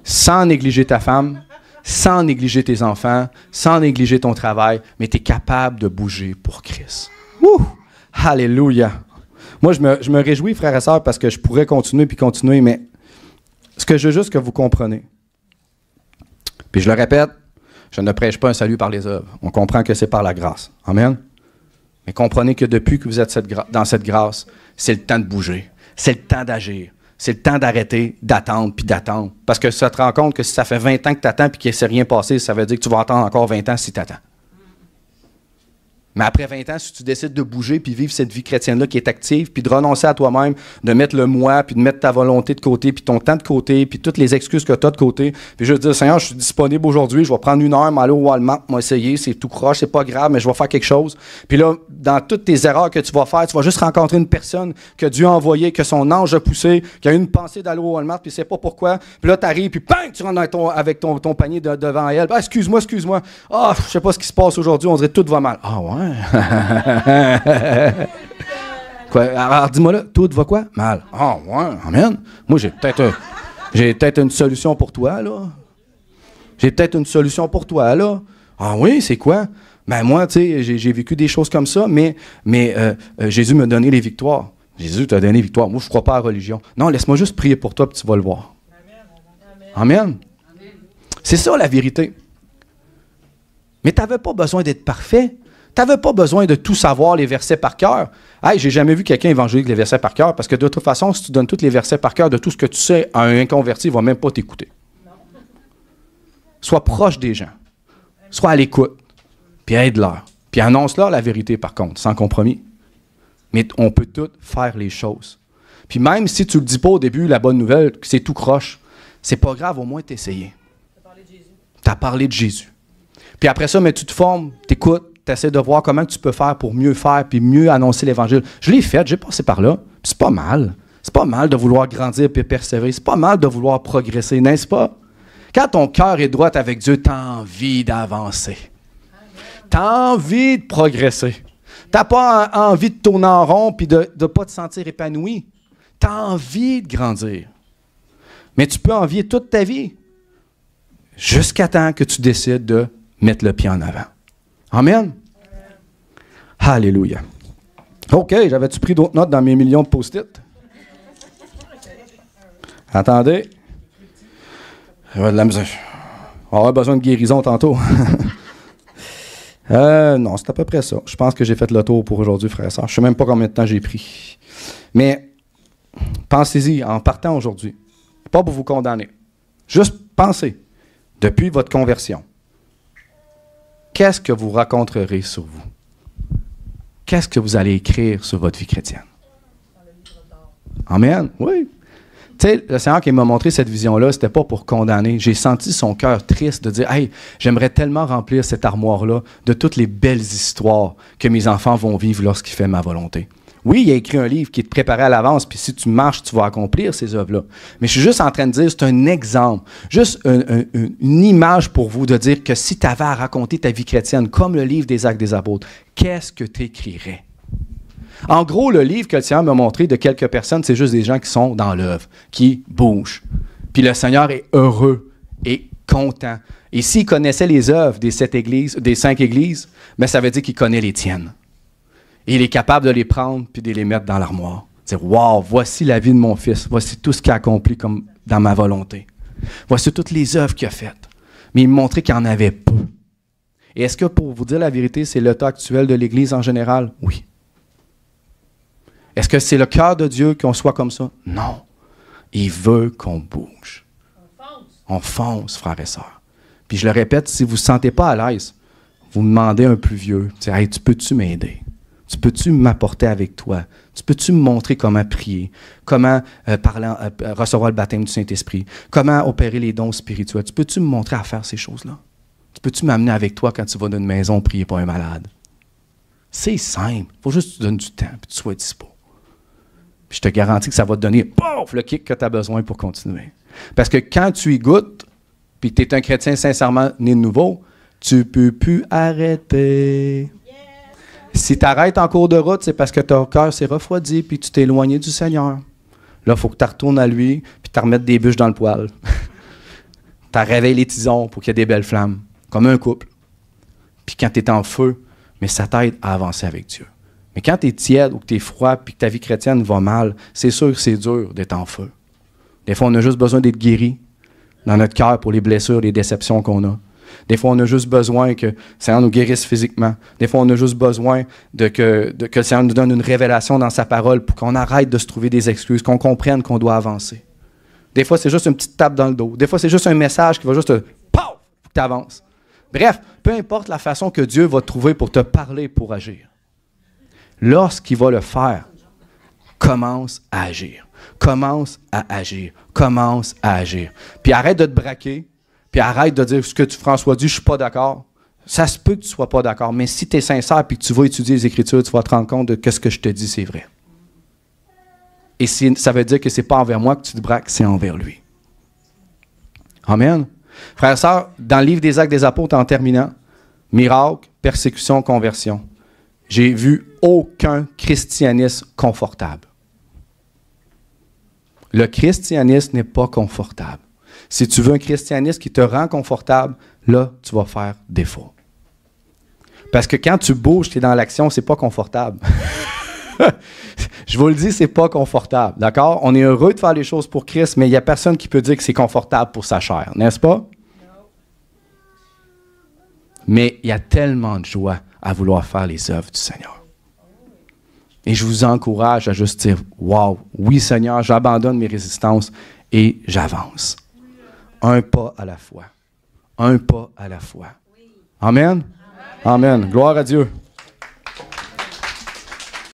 Sans négliger ta femme, sans négliger tes enfants, sans négliger ton travail, mais tu es capable de bouger pour Christ. Wouh! Alléluia! Moi, je me réjouis, frères et sœurs, parce que je pourrais continuer puis continuer, mais ce que je veux juste que vous compreniez, puis je le répète, je ne prêche pas un salut par les œuvres. On comprend que c'est par la grâce. Amen? Mais comprenez que depuis que vous êtes dans cette grâce, c'est le temps de bouger. C'est le temps d'agir. C'est le temps d'arrêter, d'attendre, puis d'attendre. Parce que ça te rend compte que si ça fait 20 ans que tu attends puis qu'il ne s'est rien passé, ça veut dire que tu vas attendre encore 20 ans si tu attends. Mais après 20 ans, si tu décides de bouger puis vivre cette vie chrétienne-là qui est active, puis de renoncer à toi-même, de mettre le moi, puis de mettre ta volonté de côté, puis ton temps de côté, puis toutes les excuses que tu as de côté, puis je vais te dire, Seigneur, je suis disponible aujourd'hui, je vais prendre 1 heure, m'aller au Walmart, m'essayer, c'est tout croche, c'est pas grave, mais je vais faire quelque chose. Puis là, dans toutes tes erreurs que tu vas faire, tu vas juste rencontrer une personne que Dieu a envoyée, que son ange a poussé, qui a eu une pensée d'aller au Walmart, puis c'est pas pourquoi. Puis là, tu arrives, puis bang, tu rentres avec ton panier devant elle. Ah, excuse-moi. Ah, je sais pas ce qui se passe aujourd'hui, on dirait que tout va mal. Ah ouais? Quoi? Alors dis-moi là, tout va quoi? Mal. Ah ouais, amen. Moi, j'ai peut-être une solution pour toi, là. Ah oui, c'est quoi? Ben moi, tu sais, j'ai vécu des choses comme ça, mais Jésus m'a donné les victoires. Jésus t'a donné les victoires. Moi, je ne crois pas à la religion. Non, laisse-moi juste prier pour toi, puis tu vas le voir. Amen. C'est ça, la vérité. Mais tu n'avais pas besoin d'être parfait. Tu n'avais pas besoin de tout savoir, les versets par cœur. Hey, j'ai jamais vu quelqu'un évangéliser les versets par cœur, parce que de toute façon, si tu donnes tous les versets par cœur de tout ce que tu sais à un inconverti, il ne va même pas t'écouter. Sois proche des gens. Sois à l'écoute. Puis aide-leur. Puis annonce-leur la vérité, par contre, sans compromis. Mais on peut tout faire les choses. Puis même si tu ne le dis pas au début, la bonne nouvelle, que c'est tout croche, c'est pas grave, au moins t'as essayé. Tu as parlé de Jésus. Puis après ça, mais tu te formes, tu écoutes, tu essaies de voir comment tu peux faire pour mieux faire puis mieux annoncer l'Évangile. Je l'ai fait, j'ai passé par là. Puis c'est pas mal. C'est pas mal de vouloir grandir et persévérer. C'est pas mal de vouloir progresser, n'est-ce pas? Quand ton cœur est droit avec Dieu, tu as envie d'avancer. Tu as envie de progresser. Tu n'as pas envie de tourner en rond et de ne pas te sentir épanoui. Tu as envie de grandir. Mais tu peux envier toute ta vie jusqu'à temps que tu décides de mettre le pied en avant. Amen? Alléluia. OK, j'avais-tu pris d'autres notes dans mes millions de post-it? Attendez. J'avais de la misère. On va avoir besoin de guérison tantôt. Non, c'est à peu près ça. Je pense que j'ai fait le tour pour aujourd'hui, frère et sœur. Je ne sais même pas combien de temps j'ai pris. Mais pensez-y en partant aujourd'hui. Pas pour vous condamner. Juste pensez. Depuis votre conversion, qu'est-ce que vous raconterez sur vous? Qu'est-ce que vous allez écrire sur votre vie chrétienne? Amen. Oui. Tu sais, le Seigneur qui m'a montré cette vision-là, c'était pas pour condamner. J'ai senti son cœur triste de dire « Hey, j'aimerais tellement remplir cette armoire-là de toutes les belles histoires que mes enfants vont vivre lorsqu'il fait ma volonté. » Oui, il a écrit un livre qui est préparé à l'avance, puis si tu marches, tu vas accomplir ces œuvres-là. Mais je suis juste en train de dire, c'est un exemple, juste une image pour vous de dire que si tu avais à raconter ta vie chrétienne comme le livre des Actes des Apôtres, qu'est-ce que tu écrirais? En gros, le livre que le Seigneur m'a montré de quelques personnes, c'est juste des gens qui sont dans l'œuvre, qui bougent. Puis le Seigneur est heureux et content. Et s'il connaissait les œuvres des 7 églises, des 5 églises, mais ça veut dire qu'il connaît les tiennes. Et il est capable de les prendre puis de les mettre dans l'armoire. Dire, wow, voici la vie de mon fils. Voici tout ce qu'il a accompli comme dans ma volonté. Voici toutes les œuvres qu'il a faites. Mais il me montrait qu'il y en avait peu. Et est-ce que, pour vous dire la vérité, c'est l'état actuel de l'Église en général? Oui. Est-ce que c'est le cœur de Dieu qu'on soit comme ça? Non. Il veut qu'on bouge. On fonce, frères et sœurs. Puis je le répète, si vous ne vous sentez pas à l'aise, vous demandez à un plus vieux, hey, tu peux-tu m'aider? Tu peux-tu m'apporter avec toi? Tu peux-tu me montrer comment prier? Comment recevoir le baptême du Saint-Esprit? Comment opérer les dons spirituels? Tu peux-tu me montrer à faire ces choses-là? Tu peux-tu m'amener avec toi quand tu vas dans une maison prier pour un malade? C'est simple. Il faut juste que tu donnes du temps et que tu sois dispo. Puis je te garantis que ça va te donner pouf, le kick que tu as besoin pour continuer. Parce que quand tu y goûtes, puis que tu es un chrétien sincèrement né de nouveau, tu ne peux plus arrêter. Si tu arrêtes en cours de route, c'est parce que ton cœur s'est refroidi puis tu t'es éloigné du Seigneur. Là, il faut que tu retournes à lui puis tu remettes des bûches dans le poêle. Tu réveilles les tisons pour qu'il y ait des belles flammes, comme un couple. Puis quand tu es en feu, mais ça t'aide à avancer avec Dieu. Mais quand tu es tiède ou que tu es froid puis que ta vie chrétienne va mal, c'est sûr que c'est dur d'être en feu. Des fois, on a juste besoin d'être guéri dans notre cœur pour les blessures, les déceptions qu'on a. Des fois, on a juste besoin que le Seigneur nous guérisse physiquement. Des fois, on a juste besoin que le Seigneur nous donne une révélation dans sa parole pour qu'on arrête de se trouver des excuses, qu'on comprenne qu'on doit avancer. Des fois, c'est juste une petite tape dans le dos. Des fois, c'est juste un message qui va juste te « pouf » pour que tu avances. Bref, peu importe la façon que Dieu va trouver pour te parler, pour agir. Lorsqu'il va le faire, commence à agir. Commence à agir. Commence à agir. Puis arrête de te braquer. Puis arrête de dire ce que François dit, je ne suis pas d'accord. Ça se peut que tu ne sois pas d'accord, mais si tu es sincère et que tu vas étudier les Écritures, tu vas te rendre compte de que ce que je te dis, c'est vrai. Et ça veut dire que ce n'est pas envers moi que tu te braques, c'est envers lui. Amen. Frères et sœurs, dans le livre des Actes des Apôtres, en terminant, miracle, persécution, conversion, j'ai vu aucun christianisme confortable. Le christianisme n'est pas confortable. Si tu veux un christianisme qui te rend confortable, là, tu vas faire défaut. Parce que quand tu bouges, tu es dans l'action, c'est pas confortable. Je vous le dis, c'est pas confortable, d'accord? On est heureux de faire les choses pour Christ, mais il n'y a personne qui peut dire que c'est confortable pour sa chair, n'est-ce pas? Non. Mais il y a tellement de joie à vouloir faire les œuvres du Seigneur. Et je vous encourage à juste dire, wow, oui Seigneur, j'abandonne mes résistances et j'avance. Un pas à la fois. Un pas à la fois. Amen? Amen. Gloire à Dieu.